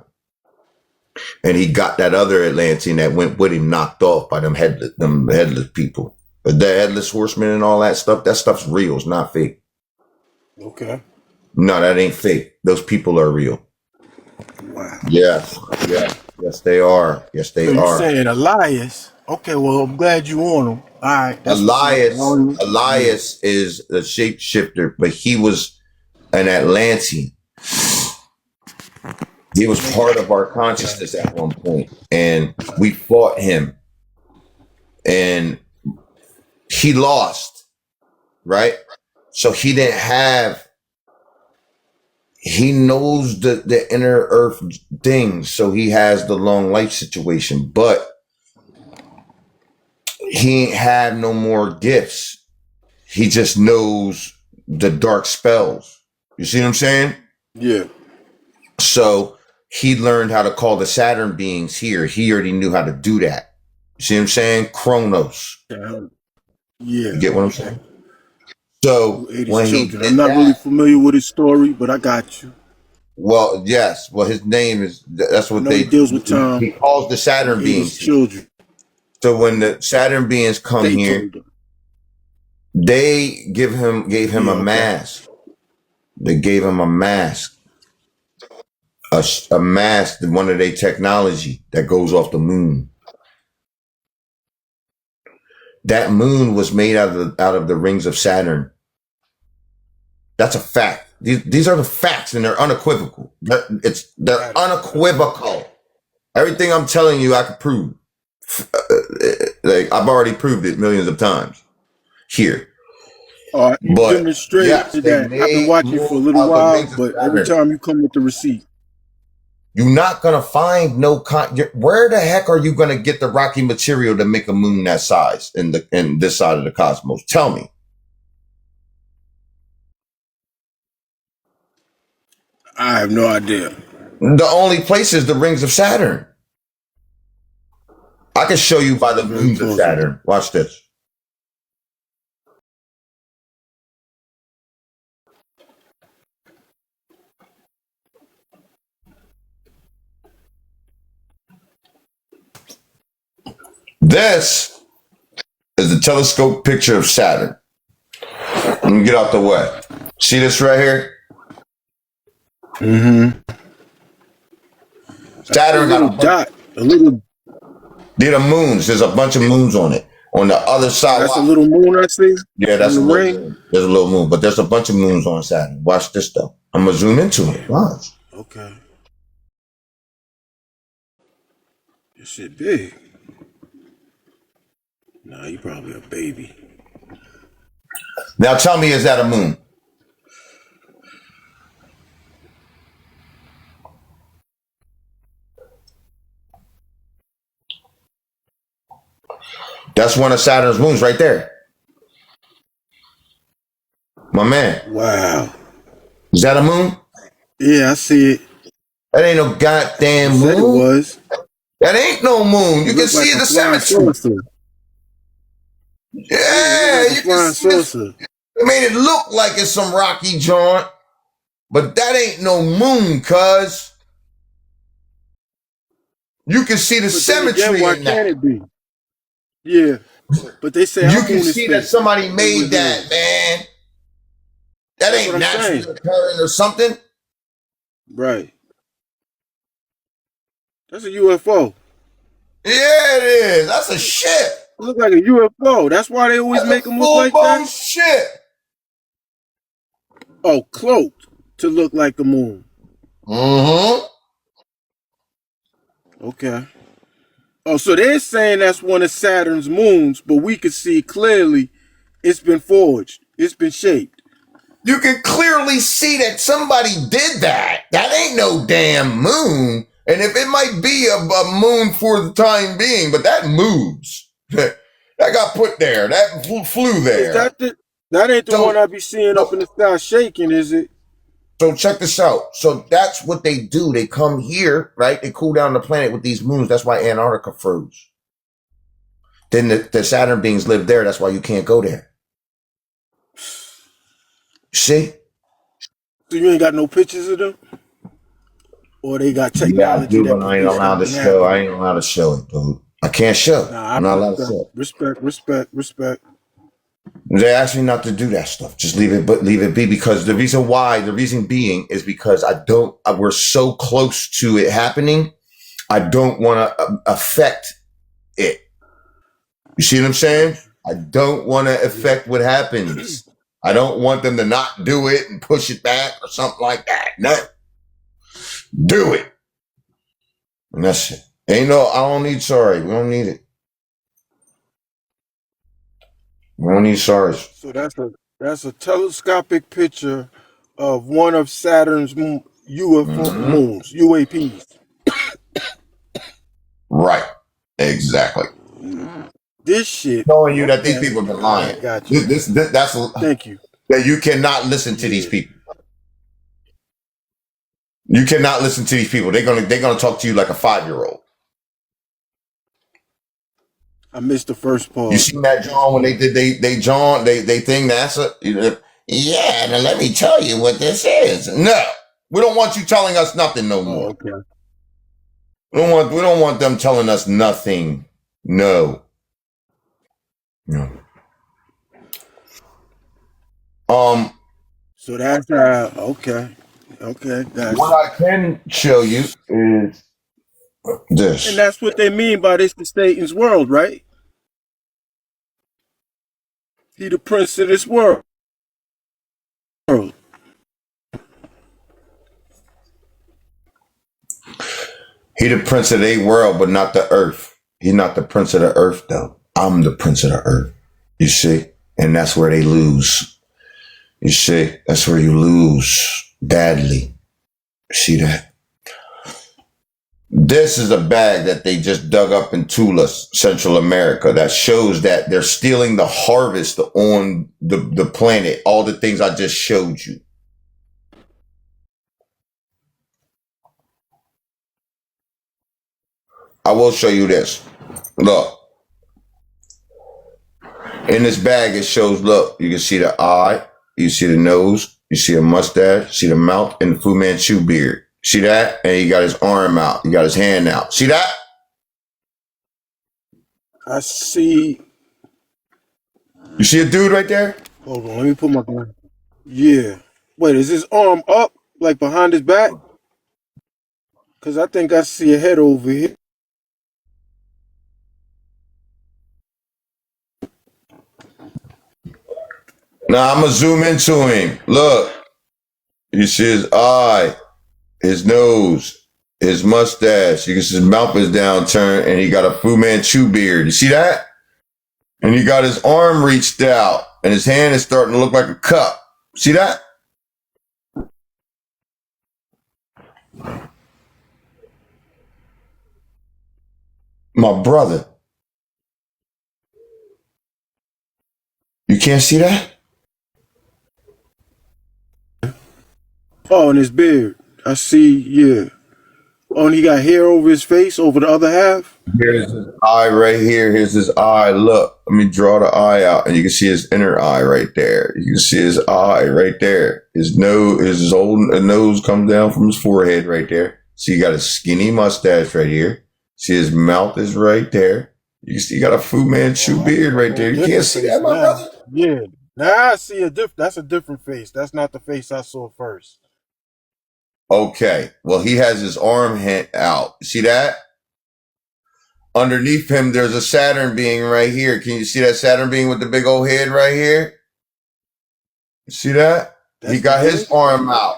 And he got that other Atlantean that went with him knocked off by them headless people. But the headless horsemen and all that stuff's real. It's not fake. Okay. No, that ain't fake. Those people are real. Wow. Yes, they are. Yes, they are. You're saying Elias. Okay, well, I'm glad you on him. All right. Elias is a shapeshifter, but he was an Atlantean. He was part of our consciousness at one point, and we fought him, and he lost, right? So he didn't have. He knows the inner earth things, so he has the long life situation, but he ain't have no more gifts. He just knows the dark spells. You see what I'm saying? Yeah. So he learned how to call the Saturn beings here. He already knew how to do that. You see what I'm saying? Kronos. Yeah. You get what I'm saying? So when I'm not really familiar with his story, but I got you. Well, yes. Well, his name is, that's what they deals with time. He calls the Saturn beings children. So when the Saturn beings come here, they gave him a mask. They gave him a mask. A mask, one of their technology that goes off the moon. That moon was made out of the rings of Saturn. That's a fact. These are the facts, and they're unequivocal. They're unequivocal. Everything I'm telling you, I can prove. Like I've already proved it millions of times here. But demonstrate yes, that. I've been watching you for a little while, but every time you come with the receipt, you're not gonna find where the heck are you gonna get the rocky material to make a moon that size in this side of the cosmos? Tell me. I have no idea. The only place is the rings of Saturn. I can show you by the moons of Saturn. Watch this. This is the telescope picture of Saturn. Let me get out the way. See this right here? Mm-hmm. Saturn got a dot. A little. They're the moons. There's a bunch of moons on it. On the other side. That's a little moon I see. Yeah, that's a little ring. moon. There's a little moon, but there's a bunch of moons on Saturn. Watch this though. I'm gonna zoom into it. Watch. Okay. This shit big. Nah, you probably a baby. Now tell me, is that a moon? That's one of Saturn's moons right there. My man. Wow. Is that a moon? Yeah, I see it. That ain't no goddamn moon. It was. That ain't no moon. You can see the symmetry. Yeah, you can see this. It made it look like it's some rocky joint, but that ain't no moon, cuz. You can see the symmetry again, why in that. Can't it be? Yeah, but they say you can see that somebody made that, man. That ain't naturally occurring or something. Right. That's a UFO. Yeah, it is. That's a ship. It look like a UFO. That's why they always make them look like that. Shit. Oh, cloaked to look like the moon. Mm-hmm. Okay. Oh, so they're saying that's one of Saturn's moons, but we can see clearly it's been forged. It's been shaped. You can clearly see that somebody did that. That ain't no damn moon. And if it might be a moon for the time being, but that moves. That got put there. That flew there. Is that ain't the one I be seeing up in the sky shaking, is it? So check this out. So that's what they do. They come here, right? They cool down the planet with these moons. That's why Antarctica froze. Then the Saturn beings live there. That's why you can't go there. See? So you ain't got no pictures of them? Or they got technology? Yeah, I do, but I ain't allowed to show. I ain't allowed to show it, dude. I can't show. Nah, I'm not allowed to show it. Respect. They asked me not to do that stuff. Just leave it be, because the reason being is because we're so close to it happening. I don't want to affect it. You see what I'm saying? I don't want to affect what happens. I don't want them to not do it and push it back or something like that. No. Do it. And that's it. I don't need sorry. We don't need it. We don't need sorry. So that's a telescopic picture of one of Saturn's UFO moons, UAPs. Right. Exactly. This shit showing you that these people have been lying. Got you. Thank you. That you cannot listen to these people. You cannot listen to these people. They're gonna talk to you like a 5-year-old. I missed the first part. You seen that, John, when they did they thing NASA? Yeah, now let me tell you what this is. No, we don't want you telling us nothing no more. Okay. We don't want them telling us nothing. No. So that's okay. Gotcha. What I can show you is this. And that's what they mean by this the Satan's world, right? He the prince of this world. He the prince of the world, but not the earth. He's not the prince of the earth, though. I'm the prince of the earth. You see? And that's where they lose. You see? That's where you lose badly. See that? This is a bag that they just dug up in Tula, Central America, that shows that they're stealing the harvest on the planet. All the things I just showed you. I will show you this. Look. In this bag, it shows, look, you can see the eye, you see the nose, you see a mustache, see the mouth, and the Fu Manchu beard. See that? And he got his arm out. He got his hand out. See that? I see. You see a dude right there? Hold on, let me put my gun. Yeah. Wait, is his arm up, like behind his back? Because I think I see a head over here. Now I'm going to zoom into him. Look. You see his eye, his nose, his mustache. You can see his mouth is downturned, and he got a Fu Manchu beard. You see that? And he got his arm reached out, and his hand is starting to look like a cup. See that? My brother. You can't see that? Oh, and his beard. I see, yeah. Oh, and he got hair over his face, over the other half? Here's his eye right here. Here's his eye. Look, let me draw the eye out, and you can see his inner eye right there. You can see his eye right there. His nose, his old nose comes down from his forehead right there. See, he got a skinny mustache right here. See, his mouth is right there. You see, he got a Fu Manchu beard right there. You can't see that, my brother? Yeah. Now I see that's a different face. That's not the face I saw first. Okay. Well, he has his arm out. See that? Underneath him, there's a Saturn being right here. Can you see that Saturn being with the big old head right here? See that? He got his arm out.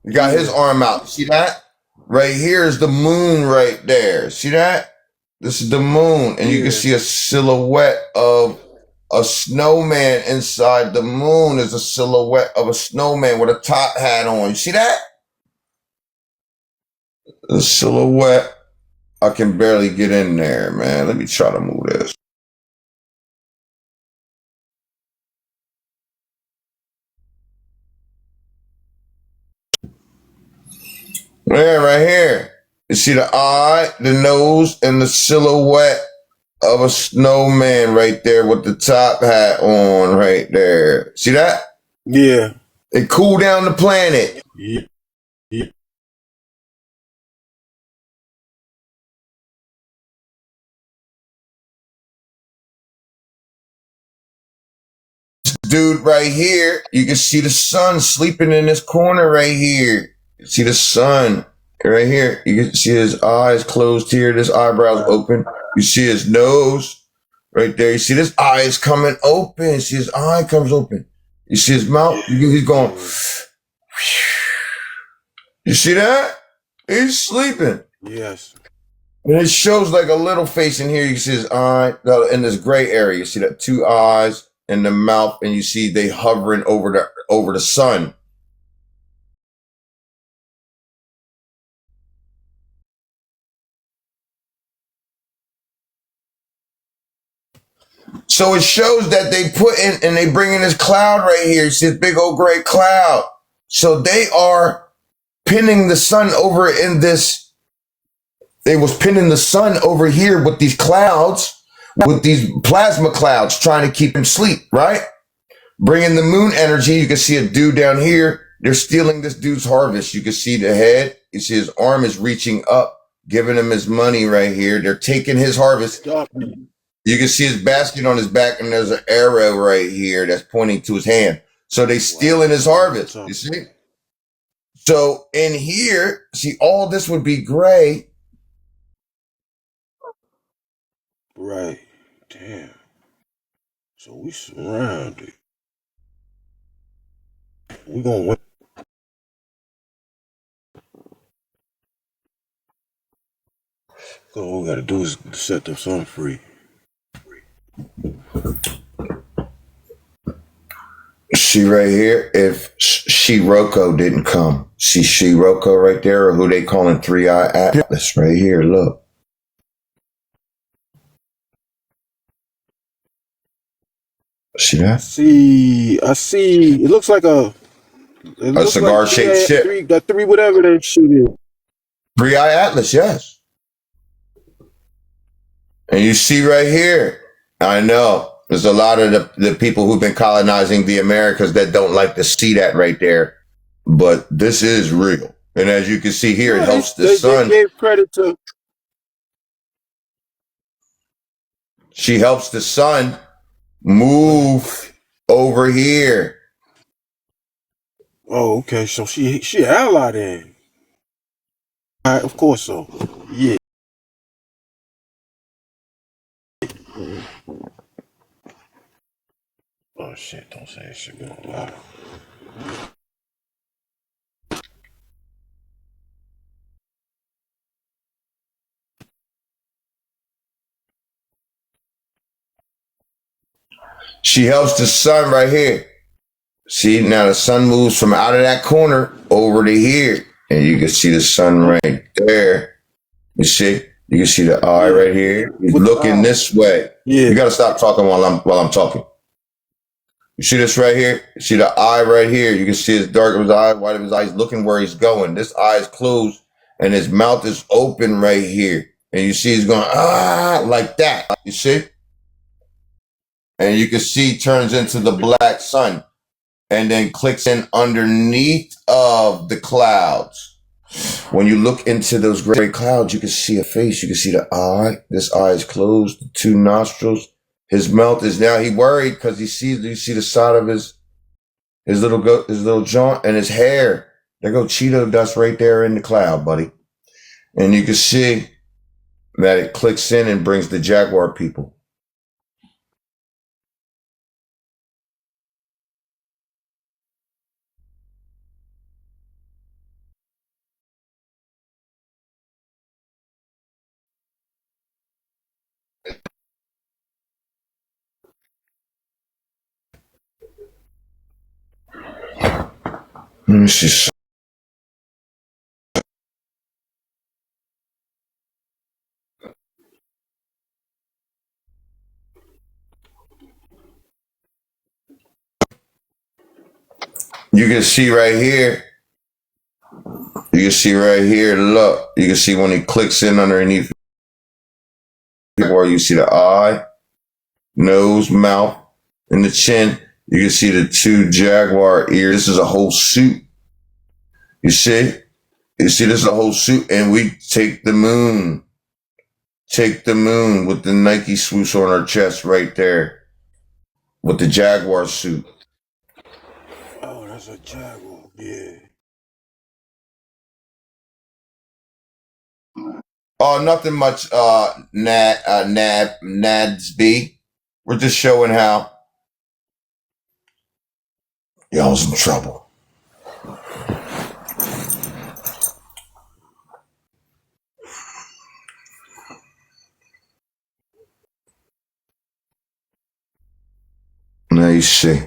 He got his arm out. See that? Right here is the moon right there. See that? This is the moon. And you can see a silhouette of a snowman inside the moon. Is a silhouette of a snowman with a top hat on. You see that? The silhouette. I can barely get in there, man. Let me try to move this. Yeah, right here. You see the eye, the nose, and the silhouette of a snowman right there with the top hat on right there. See that? Yeah. It cooled down the planet. Yeah. Yeah. Dude right here, you can see the sun sleeping in this corner right here. You see the sun right here. You can see his eyes closed here, his eyebrows open. You see his nose right there. You see this eye is coming open. See his eye comes open. You see his mouth. He's going. You see that? He's sleeping. Yes. And it shows like a little face in here. You see his eye in this gray area. You see that two eyes and the mouth, and you see they hovering over the sun. So it shows that they put in and they bring in this cloud right here. You see this big old gray cloud. So they are pinning the sun over in this. They was pinning the sun over here with these clouds, with these plasma clouds, trying to keep him asleep, right? Bringing the moon energy. You can see a dude down here. They're stealing this dude's harvest. You can see the head. You see his arm is reaching up, giving him his money right here. They're taking his harvest. You can see his basket on his back, and there's an arrow right here that's pointing to his hand. So they stealing his harvest. You see? So in here, see, all this would be gray. Right. Damn. So we surrounded. We gonna win. So all we gotta do is set the sun free. See right here, if Shiroko didn't come. See Shiroko right there, or who they calling 3-Eye Atlas right here, look. See that? I see. It looks like a cigar-shaped ship. Three, whatever that shit is. 3-Eye Atlas, yes. And you see right here, I know there's a lot of the people who've been colonizing the Americas that don't like to see that right there. But this is real. And as you can see here, it helps the sun. They gave credit to. She helps the sun move over here. Oh, okay. So she ally then. All right, of course so. Yeah. Oh shit! Don't say that shit going loud. She helps the sun right here. See, now the sun moves from out of that corner over to here. And you can see the sun right there. You see? You can see the eye right here. He's looking this way. Yeah. You gotta stop talking while I'm talking. You see this right here? You see the eye right here? You can see his dark of his eye, white of his eyes, looking where he's going. This eye is closed and his mouth is open right here. And you see he's going, like that. You see? And you can see turns into the black sun and then clicks in underneath of the clouds. When you look into those gray clouds, you can see a face. You can see the eye. This eye is closed, the two nostrils. His mouth is now, he worried because you see the side of his little joint and his hair. There go Cheeto dust right there in the cloud, buddy. And you can see that it clicks in and brings the Jaguar people. Let me see. You can see right here. You can see right here. Look, you can see when he clicks in underneath, where you see the eye, nose, mouth, and the chin. You can see the two jaguar ears. This is a whole suit. You see? You see, this is a whole suit, and we take the moon. Take the moon with the Nike swoosh on our chest right there. With the jaguar suit. Oh, that's a jaguar. Yeah. Oh, nothing much, Nadsby. We're just showing how y'all's in trouble. Now you see.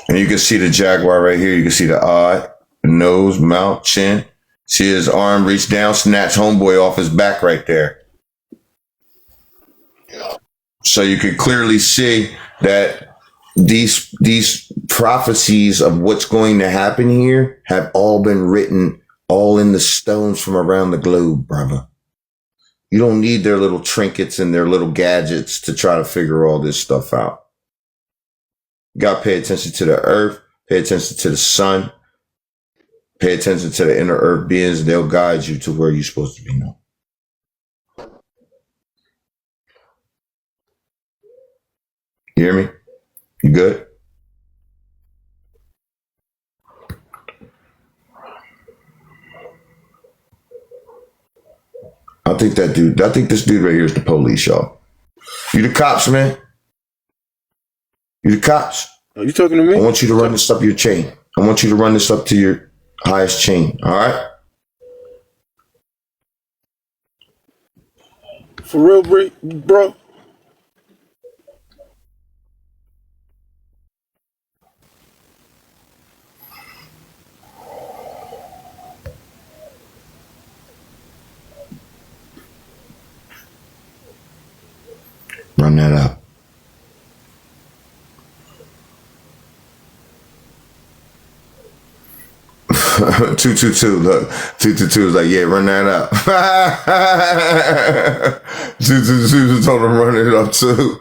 And you can see the jaguar right here. You can see the eye, the nose, mouth, chin. See his arm reach down, snatch homeboy off his back right there. So you can clearly see that these prophecies of what's going to happen here have all been written all in the stones from around the globe, brother. You don't need their little trinkets and their little gadgets to try to figure all this stuff out. You got to pay attention to the earth, pay attention to the sun, pay attention to the inner earth beings. They'll guide you to where you're supposed to be now. You hear me? You good? I think this dude right here is the police, y'all. You the cops, man. You the cops. Are you talking to me? I want you to run this up your chain. I want you to run this up to your highest chain. All right? For real, bro? Run that up. Look, 222. Look, 222 is like, yeah, run that up. 222 told him run it up too.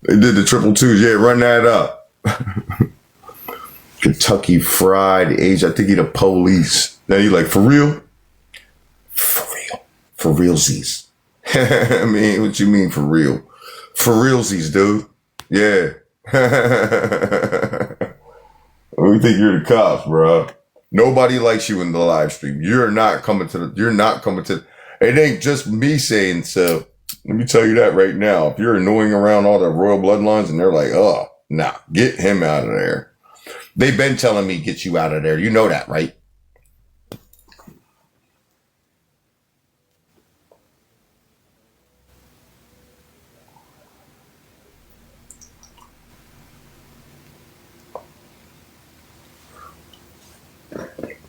They did the 222s. Yeah, run that up. Kentucky Fried Age. I think he the police. Now you like, for real? For real. For realsies. I mean, what you mean for real? For realsies, dude. Yeah. We think you're the cops, bro. Nobody likes you in the live stream. You're not coming to. It ain't just me saying so. Let me tell you that right now. If you're annoying around all the royal bloodlines and they're like, oh, nah, get him out of there. They've been telling me, get you out of there. You know that, right?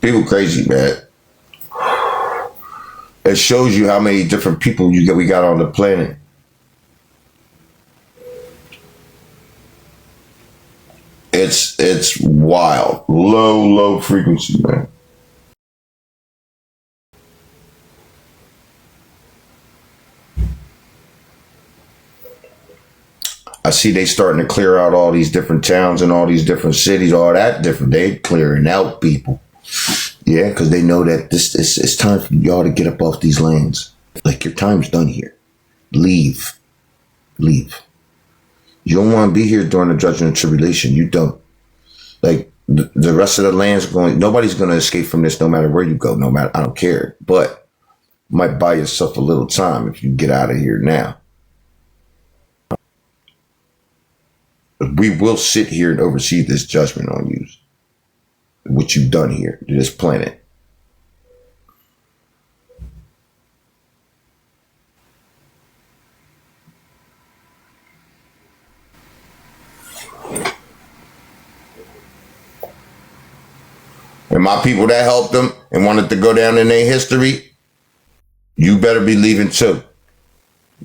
People crazy, man. It shows you how many different people we got on the planet. It's wild. Low frequency, man. I see they starting to clear out all these different towns and all these different cities, all that different. They clearing out people. Yeah, because they know that it's time for y'all to get up off these lands. Like, your time's done here. Leave. You don't want to be here during the judgment and tribulation. You don't. Like, the rest of the land's nobody's going to escape from this no matter where you go, I don't care. But you might buy yourself a little time if you get out of here now. We will sit here and oversee this judgment on you. What you've done here to this planet. And my people that helped them and wanted to go down in their history, you better be leaving too.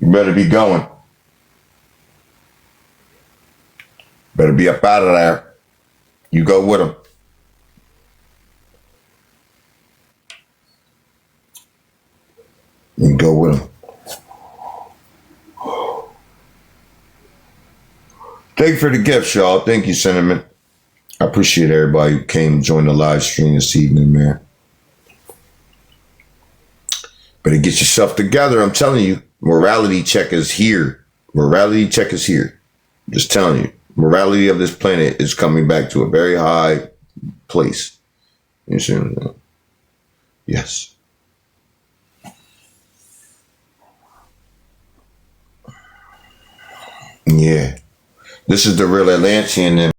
You better be going. Better be up out of there. You go with them. You go with them. Thank you for the gifts, y'all. Thank you, Sentiment. I appreciate everybody who came and joined the live stream this evening, man. Better get yourself together. I'm telling you, morality check is here. Morality check is here. I'm just telling you, morality of this planet is coming back to a very high place. You see what I'm saying? Yes. Yeah. This is the real Atlantean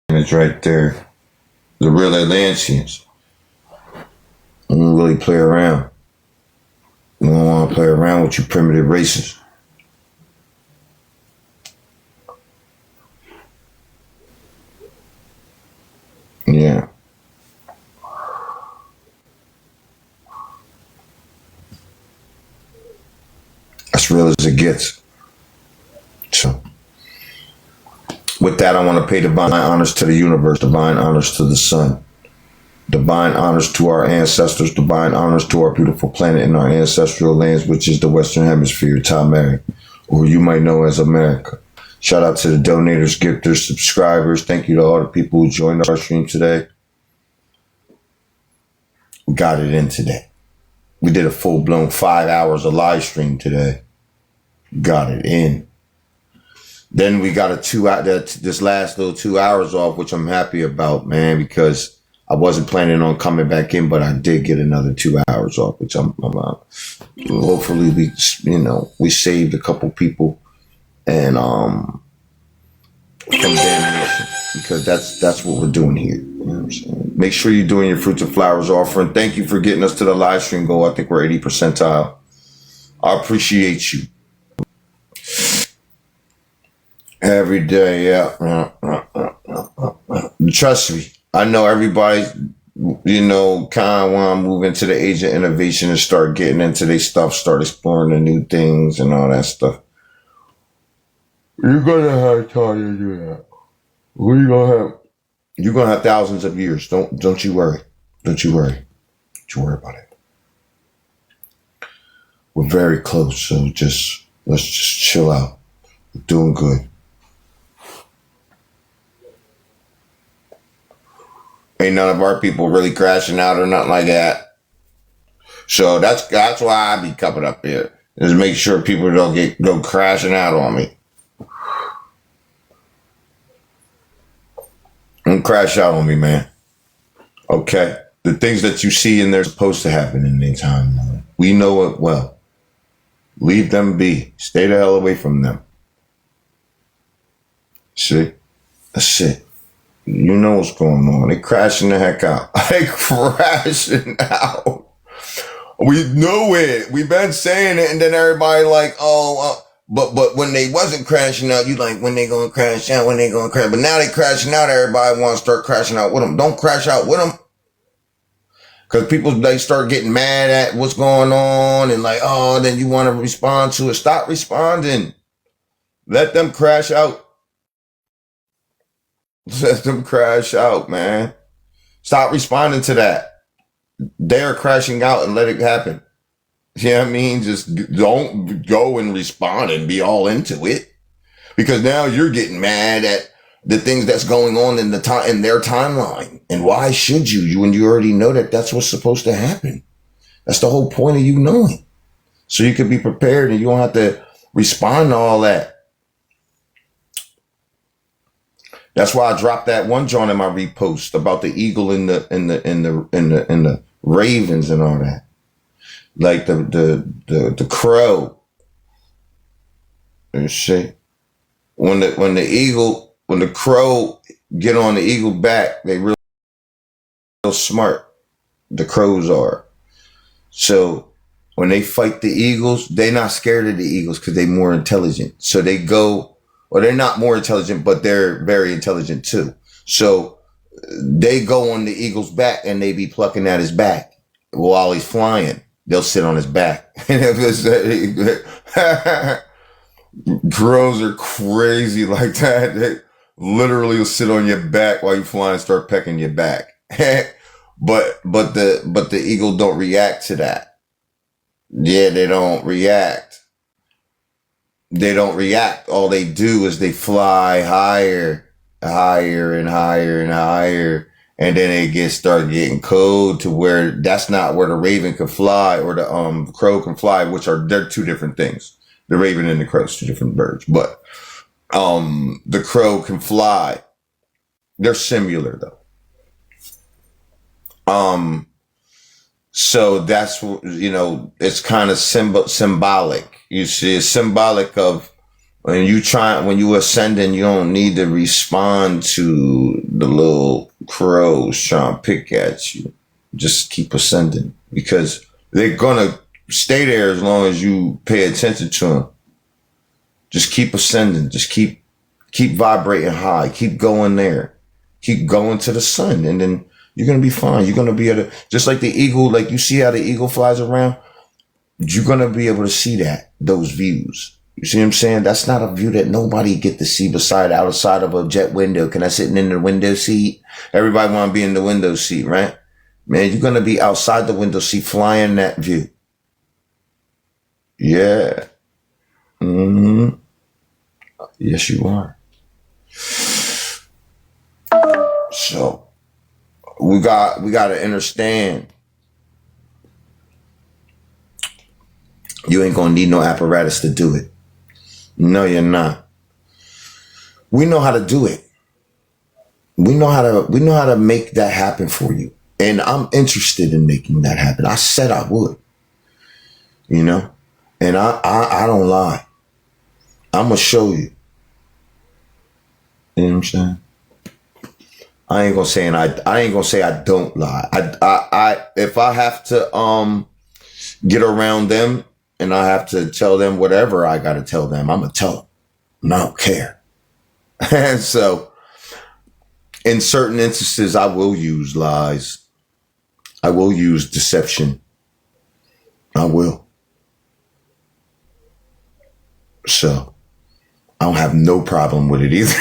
image right there. The real Atlanteans. I don't really play around. I don't want to play around with you primitive races. Yeah. As real as it gets. So, with that, I want to pay divine honors to the universe, divine honors to the sun, divine honors to our ancestors, divine honors to our beautiful planet and our ancestral lands, which is the Western Hemisphere, Tamari, or you might know as America. Shout out to the donators, gifters, subscribers. Thank you to all the people who joined our stream today. We got it in today. We did a full-blown 5 hours of live stream today. Got it in. Then we got this last little 2 hours off, which I'm happy about, man, because I wasn't planning on coming back in, but I did get another 2 hours off, which I'm hopefully we saved a couple people and from damnation, because that's what we're doing here. You know what I'm saying? Make sure you're doing your fruits and flowers offering. Thank you for getting us to the live stream goal. I think we're 80 percentile. I appreciate you. Every day, yeah. Trust me, I know everybody, kind of want to move into the age of innovation and start getting into their stuff, start exploring the new things and all that stuff. You're going to have time to do that. You're going to have thousands of years. Don't you worry. Don't you worry. Don't you worry about it. We're very close, so let's just chill out. We're doing good. Ain't none of our people really crashing out or nothing like that. So that's why I be coming up here. Is make sure people don't go crashing out on me. Don't crash out on me, man. Okay? The things that you see in there supposed to happen in their time. We know it well. Leave them be. Stay the hell away from them. See? That's it. You know what's going on. They crashing the heck out. They crashing out. We knew it. We've been saying it, and then everybody like, but when they wasn't crashing out, you like, when they gonna crash out? When they gonna crash? But now they crashing out. Everybody want to start crashing out with them. Don't crash out with them. Because people, they start getting mad at what's going on and like, then you want to respond to it. Stop responding. Let them crash out. Let them crash out, man. Stop responding to that. They're crashing out and let it happen. You know what I mean? Just don't go and respond and be all into it. Because now you're getting mad at the things that's going on in their timeline. And why should you when you already know that that's what's supposed to happen? That's the whole point of you knowing. So you can be prepared and you don't have to respond to all that. That's why I dropped that one joint in my repost about the eagle and the ravens and all that. Like the crow and shit. When the crow get on the eagle back, they real smart. The crows are. So when they fight the eagles, they're not scared of the eagles because they're more intelligent. So they go, or they're not more intelligent, but they're very intelligent too. So they go on the eagle's back and they be plucking at his back while he's flying. They'll sit on his back. Crows are crazy like that. They literally will sit on your back while you fly and start pecking your back. but the eagle don't react to that. Yeah, they don't react. They don't react. All they do is they fly higher and higher and higher. And then they start getting cold to where that's not where the raven can fly or the crow can fly, they're two different things. The raven and the crow, two different birds. But the crow can fly. They're similar though. So that's, it's kind of symbolic. You see, it's symbolic of when you ascending, you don't need to respond to the little crows trying to pick at you. Just keep ascending because they're going to stay there as long as you pay attention to them. Just keep ascending. Just keep vibrating high. Keep going there. Keep going to the sun. And then you're going to be fine. You're going to be able to, just like the eagle, like you see how the eagle flies around, you're going to be able to see those views. You see what I'm saying? That's not a view that nobody get to see outside of a jet window. Can I sit in the window seat? Everybody want to be in the window seat, right? Man, you're going to be outside the window seat flying that view. Yeah. Mm-hmm. Yes, you are. So we got to understand. You ain't gonna need no apparatus to do it. No, you're not. We know how to do it. We know how to make that happen for you. And I'm interested in making that happen. I said I would. And I don't lie. I'm gonna show you. You know what I'm saying? I ain't gonna say I don't lie. I if I have to get around them and I have to tell them whatever I gotta tell them, I'm gonna tell them. And I don't care. And so in certain instances I will use lies. I will use deception. I will. So I don't have no problem with it either.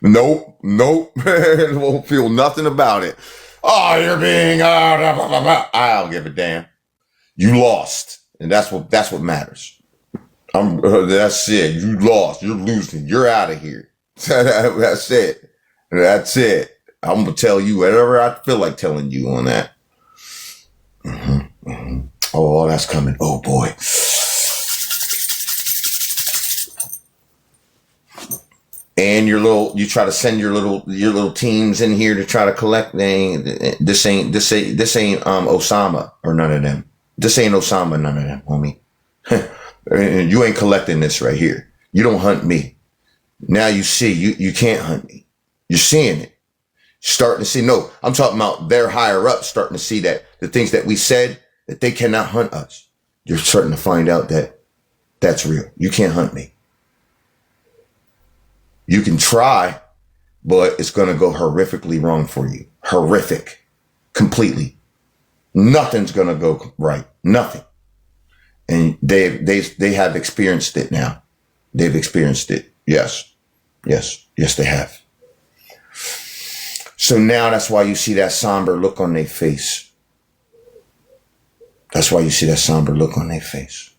Nope. Won't feel nothing about it. Oh, you're being, blah, blah, blah, blah. I don't give a damn. You lost. And that's what matters. That's it. You lost. You're losing. You're out of here. That's it. That's it. I'm going to tell you whatever I feel like telling you on that. Oh, that's coming. Oh, boy. And you try to send your little teams in here to try to collect. This ain't Osama or none of them. This ain't Osama, none of them, homie. You ain't collecting this right here. You don't hunt me. Now you see, you can't hunt me. You're seeing it. Starting to see, no, I'm talking about their higher up starting to see that the things that we said, that they cannot hunt us. You're starting to find out that that's real. You can't hunt me. You can try, but it's going to go horrifically wrong for you. Horrific. Completely. Nothing's going to go right. Nothing. And they have experienced it now. They've experienced it. Yes, they have. So now that's why you see that somber look on their face. That's why you see that somber look on their face.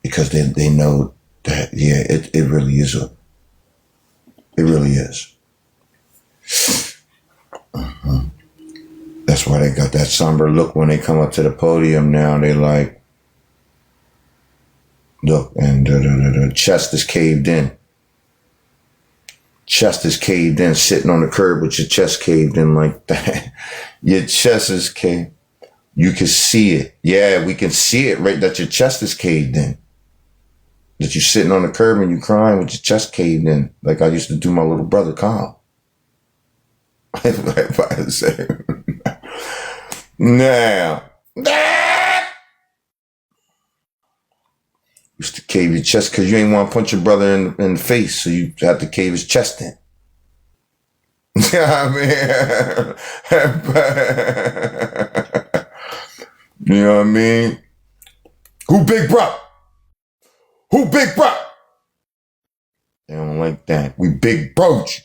Because they know that, yeah, it really is it really is. That's why they got that somber look when they come up to the podium now. They like, look, and the chest is caved in. Chest is caved in, sitting on the curb with your chest caved in like that. Your chest is caved. You can see it. Yeah, we can see it, right? That your chest is caved in. That you're sitting on the curb and you're crying with your chest caved in. Like I used to do my little brother, Kyle. Now. Used to cave your chest because you ain't want to punch your brother in the face, so you had to cave his chest in. I mean, you know what I mean? Who big bro? Who big bro? They don't like that. We big broach.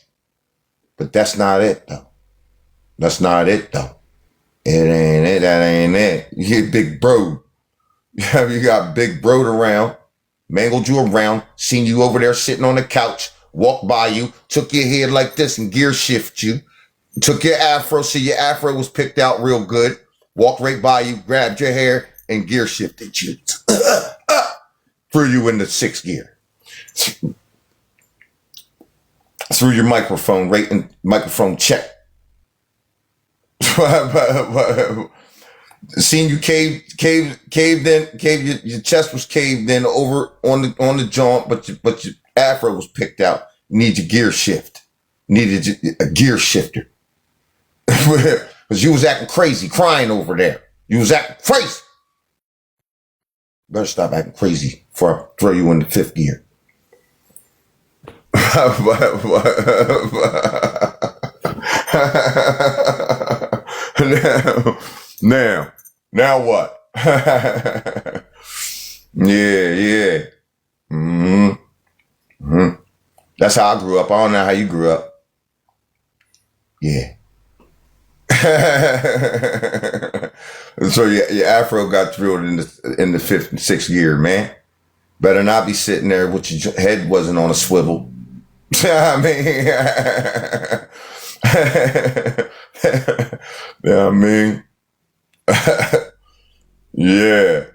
But that's not it, though. That's not it, though. It ain't it. That ain't it. You get big bro. You got big broed around. Mangled you around, seen you over there sitting on the couch, walked by you, took your head like this and gear shift you, took your afro, so your afro was picked out real good, walked right by you, grabbed your hair and gear shifted you, threw you into 6th gear, threw your microphone right in microphone check. Seen you caved in, your chest was caved in over on the joint, but your afro was picked out. You need your gear shift. Needed a gear shifter. Because you was acting crazy, crying over there. You was acting crazy. Better stop acting crazy before I throw you into 5th gear. Now what? Yeah. That's how I grew up. I don't know how you grew up. Yeah. So your afro got drilled in the 5th and 6th gear, man. Better not be sitting there with your head wasn't on a swivel. I mean, you know what I mean? Yeah.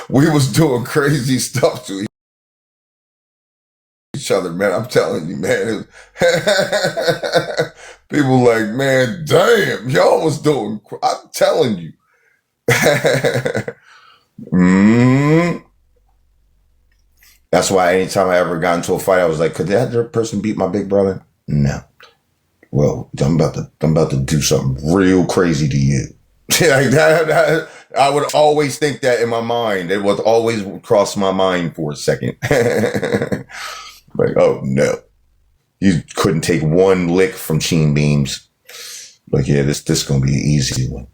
We was doing crazy stuff to each other, man. I'm telling you, man. People like, man, damn, y'all was doing, I'm telling you. That's why anytime I ever got into a fight, I was like, could that other person beat my big brother? No. Well, I'm about to do something real crazy to you. Like that, I would always think that in my mind. It would always cross my mind for a second. Like, oh no. You couldn't take one lick from Sheen Beams. Like, yeah, this gonna be an easy one.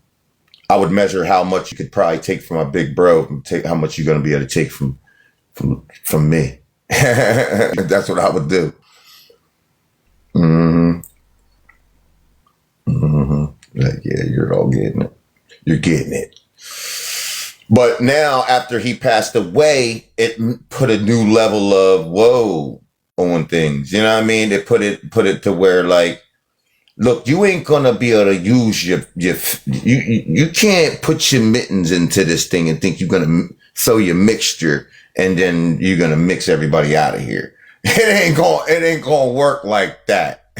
I would measure how much you could probably take from my big bro and take how much you're gonna be able to take from me. That's what I would do. Mm-hmm. Mm-hmm. Like, yeah, you're all getting it. You're getting it. But now, after he passed away, it put a new level of whoa on things. You know what I mean? It put it to where, like, look, you ain't gonna be able to use you can't put your mittens into this thing and think you're gonna throw your mixture and then you're gonna mix everybody out of here. It ain't gonna work like that.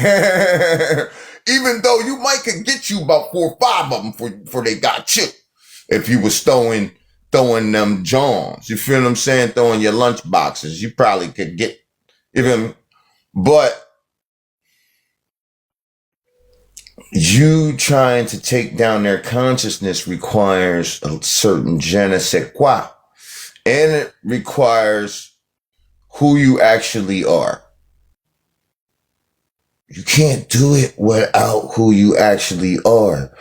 Even though you might could get you about 4 or 5 of them before they got you. If you was throwing them Johns, you feel what I'm saying? Throwing your lunch boxes, you probably could get even, but you trying to take down their consciousness requires a certain je ne sais quoi. And it requires who you actually are. You can't do it without who you actually are.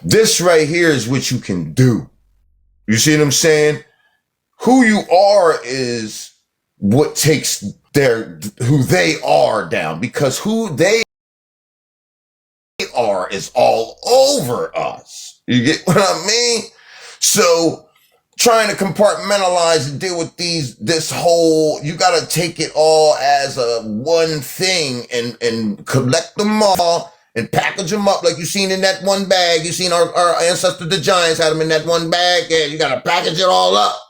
This right here is what you can do. You see what I'm saying? Who you are is what takes who they are down, because who they are is all over us. You get what I mean? So trying to compartmentalize and deal with this whole, you got to take it all as a one thing and collect them all and package them up like you seen in that one bag. You seen our ancestor, the giants, had them in that one bag. And you got to package it all up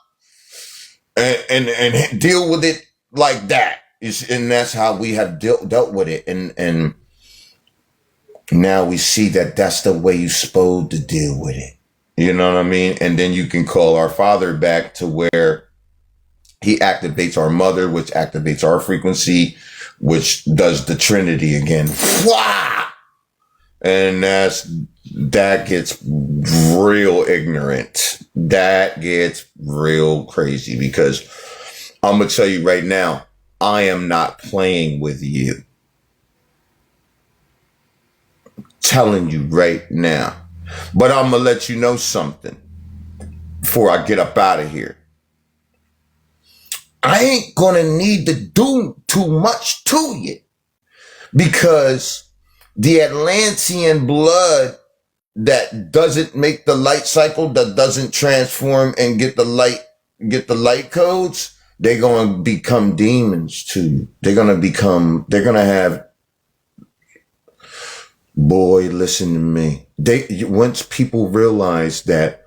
and deal with it like that. And that's how we have dealt with it. And now we see that that's the way you're supposed to deal with it. You know what I mean? And then you can call our father back to where he activates our mother, which activates our frequency, which does the Trinity again. And that gets real ignorant. That gets real crazy, because I'm going to tell you right now, I am not playing with you. Telling you right now. But I'm going to let you know something before I get up out of here. I ain't going to need to do too much to you, because the Atlantean blood that doesn't make the light cycle, that doesn't transform and get the light codes, they're going to become demons to you. They're going to have, boy, listen to me. Once people realize that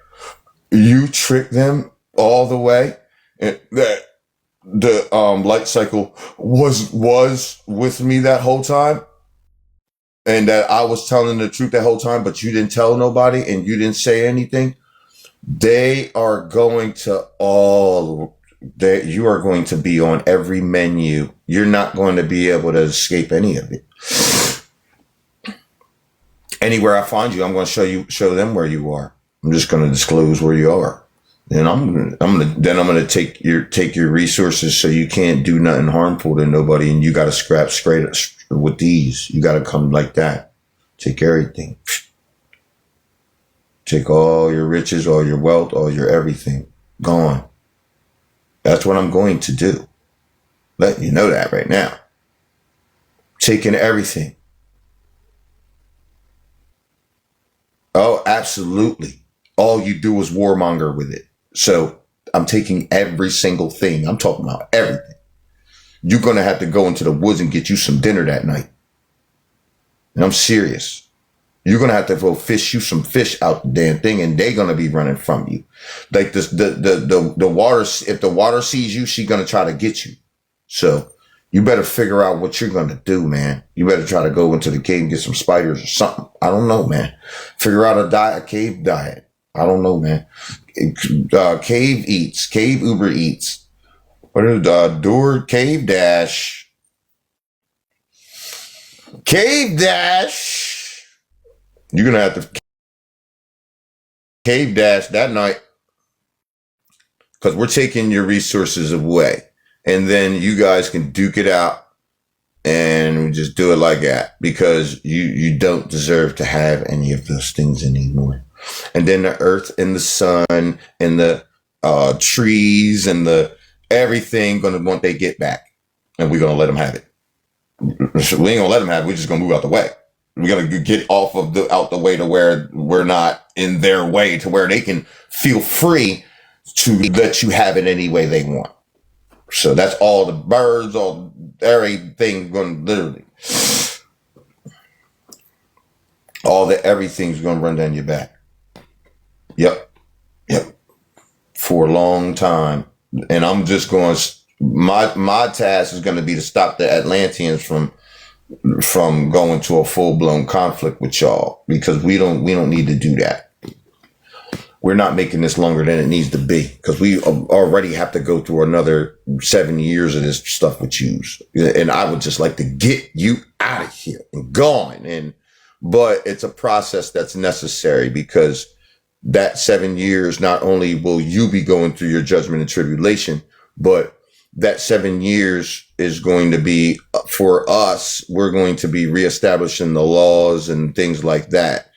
you trick them all the way, and that the light cycle was with me that whole time, and that I was telling the truth that whole time, but you didn't tell nobody and you didn't say anything, you are going to be on every menu. You're not going to be able to escape any of it. Anywhere I find you, I'm going to show them where you are. I'm just going to disclose where you are. And I'm going to take your resources, so you can't do nothing harmful to nobody, and you got to scrap straight with these. You got to come like that. Take everything. Take all your riches, all your wealth, all your everything. Gone. That's what I'm going to do. Letting you know that right now. Taking everything. Oh, absolutely. All you do is warmonger with it. So I'm taking every single thing. I'm talking about everything. You're going to have to go into the woods and get you some dinner that night. And I'm serious. You're going to have to go fish you some fish out the damn thing, and they're going to be running from you. Like this, the water, if the water sees you, she's going to try to get you. So you better figure out what you're going to do, man. You better try to go into the cave and get some spiders or something. I don't know, man. Figure out a cave diet. I don't know, man. Cave Uber Eats. What is door cave dash? Cave dash. You're going to have to cave dash that night, because we're taking your resources away. And then you guys can duke it out and just do it like that, because you don't deserve to have any of those things anymore. And then the earth and the sun and the trees and the everything going to want they get back. and we're going to let them have it. We ain't gonna let them have it. We're just gonna move out the way. We gotta get out the way to where we're not in their way, to where they can feel free to let you have it any way they want. So that's all the birds, all everything going literally. Everything's gonna run down your back. Yep. For a long time. And I'm just going, my task is going to be to stop the Atlanteans from going to a full-blown conflict with y'all, because we don't need to do that. We're not making this longer than it needs to be, because we already have to go through another 7 years of this stuff with you. And I would just like to get you out of here and gone. But it's a process that's necessary, because that 7 years, not only will you be going through your judgment and tribulation, but that 7 years is going to be, for us, we're going to be reestablishing the laws and things like that,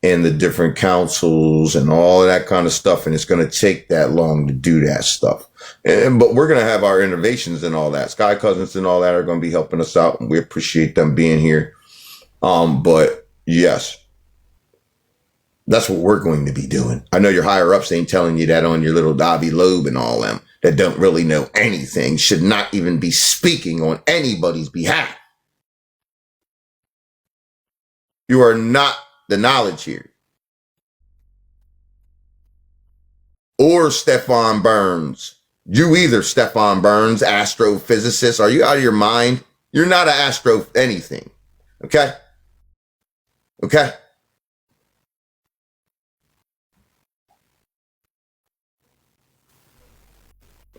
and the different councils and all of that kind of stuff. And it's going to take that long to do that stuff. But we're going to have our innovations and all that. Sky Cousins and all that are going to be helping us out, and we appreciate them being here. But yes, that's what we're going to be doing. I know your higher ups ain't telling you that on your little Dobby Loeb and all them that don't really know anything, should not even be speaking on anybody's behalf. You are not the knowledge here. Or Stefan Burns. You either, Stefan Burns, astrophysicist. Are you out of your mind? You're not an astro anything. Okay? Okay?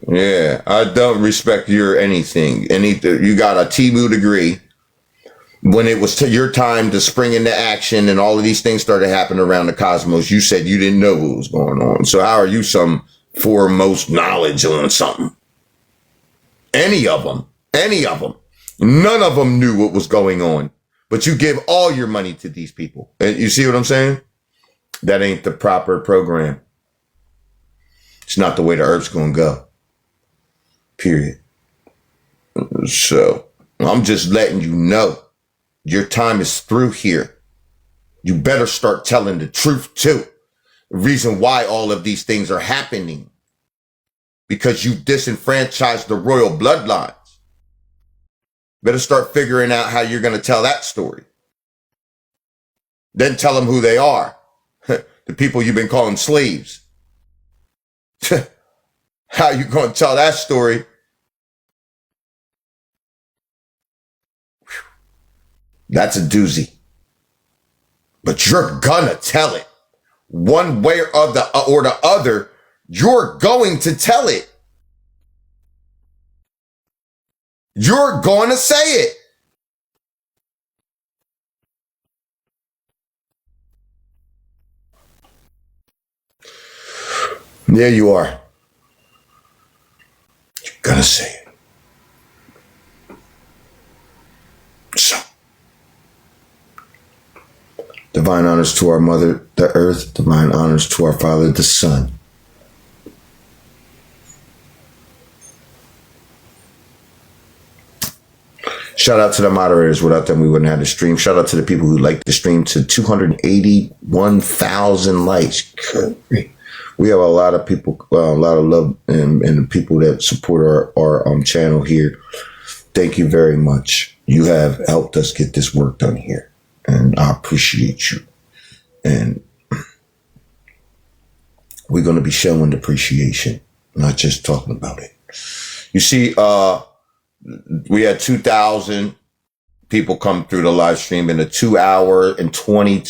Yeah, I don't respect your anything. You got a TMU degree. When it was your time to spring into action and all of these things started happening around the cosmos, you said you didn't know what was going on. So how are you some foremost knowledge on something? Any of them. None of them knew what was going on. But you give all your money to these people. And you see what I'm saying? That ain't the proper program. It's not the way the earth's going to go. Period. So I'm just letting you know your time is through here. You better start telling the truth too. The reason why all of these things are happening, because you disenfranchised the royal bloodlines. Better start figuring out how you're going to tell that story. Then tell them who they are. The people you've been calling slaves. How you going to tell that story? That's a doozy. But you're gonna tell it. One way or the other, you're going to tell it. You're going to say it. There you are. You're gonna say it. So, divine honors to our mother, the earth. Divine honors to our father, the sun. Shout out to the moderators. Without them, we wouldn't have the stream. Shout out to the people who liked the stream, to 281,000 likes. We have a lot of people, a lot of love, and the people that support our channel here. Thank you very much. You have helped us get this work done here, and I appreciate you. And we're going to be showing the appreciation, not just talking about it. You see, we had 2,000 people come through the live stream in a 2 hour and 20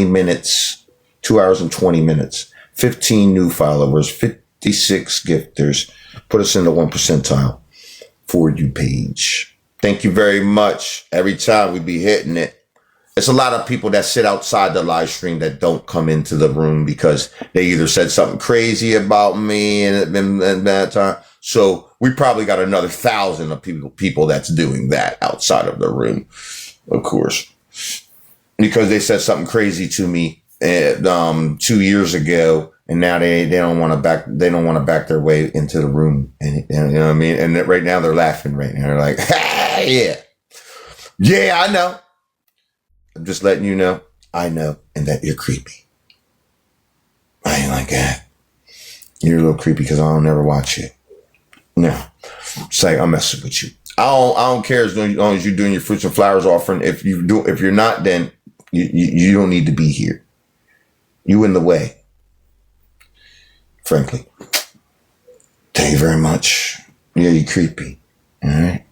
minutes, 2 hours and 20 minutes. 15 new followers, 56 gifters. Put us in the 1 percentile for you page. Thank you very much. Every time we be hitting it. It's a lot of people that sit outside the live stream that don't come into the room because they either said something crazy about me and that time. So we probably got another 1,000 of people that's doing that outside of the room, of course, because they said something crazy to me 2 years ago, and now they don't want to back their way into the room, and you know what I mean. And right now they're laughing right now. They're like, yeah, I know. I'm just letting you know, I know, and that you're creepy. I ain't like that. You're a little creepy because I don't ever watch it. No, say I'm messing with you. I don't care as long as you're doing your fruits and flowers offering. If you're not, then you don't need to be here. You in the way. Frankly. Thank you very much. Yeah, you creepy. All right.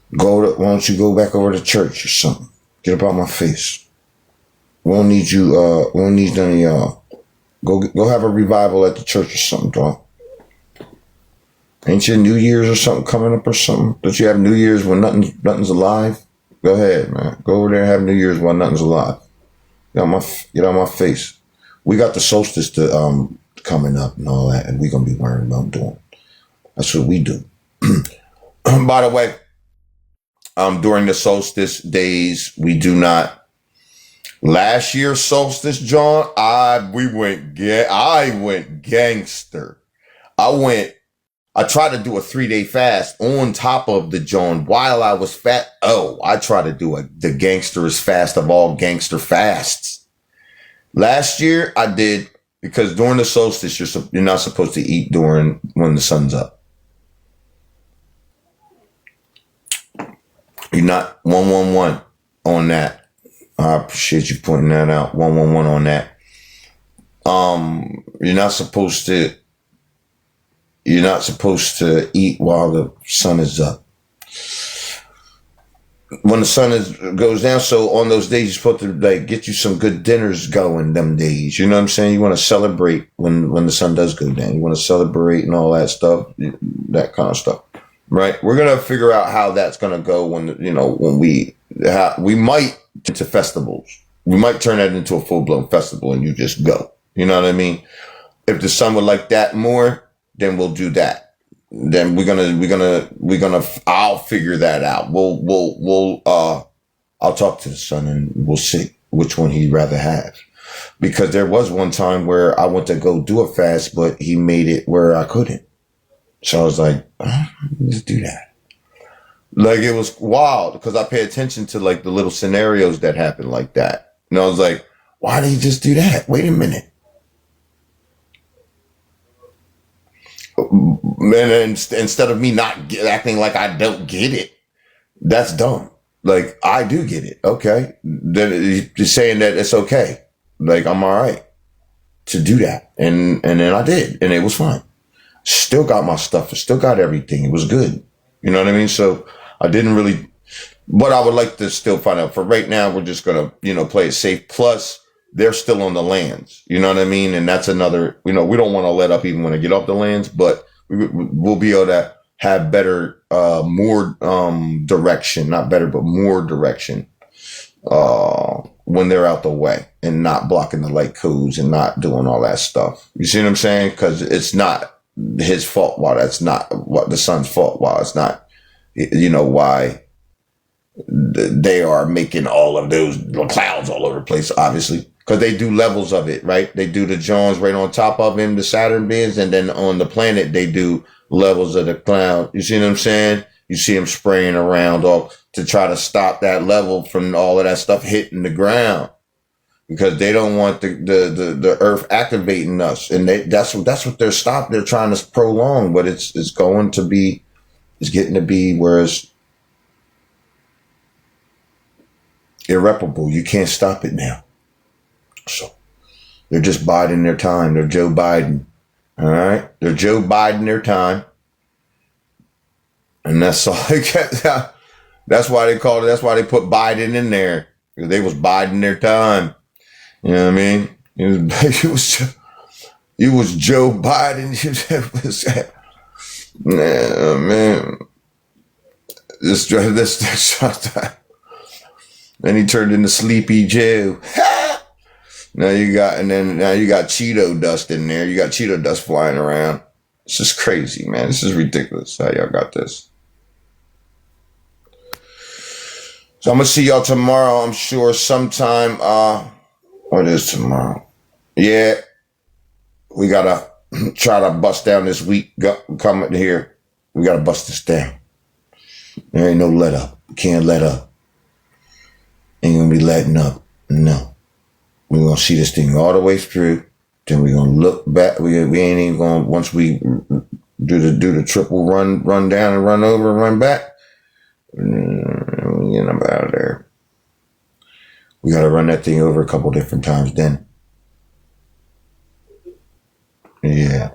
Why don't you go back over to church or something? Get up out my face. We don't need you. We don't need none of y'all. Go have a revival at the church or something, dog. Ain't your New Year's or something coming up or something? Don't you have New Year's when nothing's alive? Go ahead, man. Go over there and have New Year's while nothing's alive. Get out my face. We got the solstice coming up and all that, and we're gonna be worrying about doing. That's what we do. By the way, during the solstice days, we do not. Last year's solstice, John, I went gangster. I tried to do a 3-day fast on top of the John while I was fat. Oh, I tried to do the gangsterest fast of all gangster fasts. Last year I did, because during the solstice, you're not supposed to eat when the sun's up. You're not 111 on that. I appreciate you pointing that out. 111 on that. You're not supposed to eat while the sun is up. When the sun goes down, so on those days you're supposed to get you some good dinners going them days. You know what I'm saying? You want to celebrate when the sun does go down. You want to celebrate and all that stuff, that kind of stuff. Right? We're gonna figure out how that's gonna go when we might into festivals. We might turn that into a full-blown festival and you just go. You know what I mean? If the sun would like that more, then we'll do that. Then I'll figure that out. I'll talk to the sun and we'll see which one he'd rather have. Because there was one time where I went to go do a fast, but he made it where I couldn't. So I was like, let's do that. It was wild because I pay attention to the little scenarios that happen like that. And I was like, why did he just do that? Wait a minute. And instead of me not acting like I don't get it, that's dumb. I do get it. Okay. Then he's saying that it's okay. I'm all right to do that. And then I did, and it was fine. Still got my stuff. Still got everything. It was good. You know what I mean? So I didn't really, but I would like to still find out. For right now, we're just going to, play it safe. Plus, they're still on the lands. You know what I mean? And that's another, we don't want to let up even when I get off the lands, but we'll be able to have better, more direction, not better, but more direction when they're out the way and not blocking the light codes and not doing all that stuff. You see what I'm saying? Because it's not his fault while that's not what the sun's fault while it's not, why they are making all of those clouds all over the place, obviously, because they do levels of it, right? They do the Johns right on top of him, the Saturn bins, and then on the planet, they do levels of the cloud. You see what I'm saying? You see them spraying around all to try to stop that level from all of that stuff hitting the ground, because they don't want the Earth activating us, and that's what they're stopping. They're trying to prolong, but it's getting to be where it's irreparable. You can't stop it now. So they're just biding their time. They're Joe Biden. All right. They're Joe Biden their time. And that's all they got. That's why they called it. That's why they put Biden in there. Because they was Biden their time. You know what I mean? He was Joe Biden. Man. This then he turned into Sleepy Joe. Now you got Cheeto dust in there. You got Cheeto dust flying around. This is crazy, man. This is ridiculous how y'all got this. So I'm gonna see y'all tomorrow. I'm sure sometime. What is tomorrow? Yeah, we gotta try to bust down this week. Coming here, we gotta bust this down. There ain't no let up. Can't let up. Ain't gonna be letting up. No, we're gonna see this thing all the way through. Then we're gonna look back. We ain't even gonna, once we do the triple run down and run over and run back. Get them out of there. We gotta run that thing over a couple different times then. Yeah.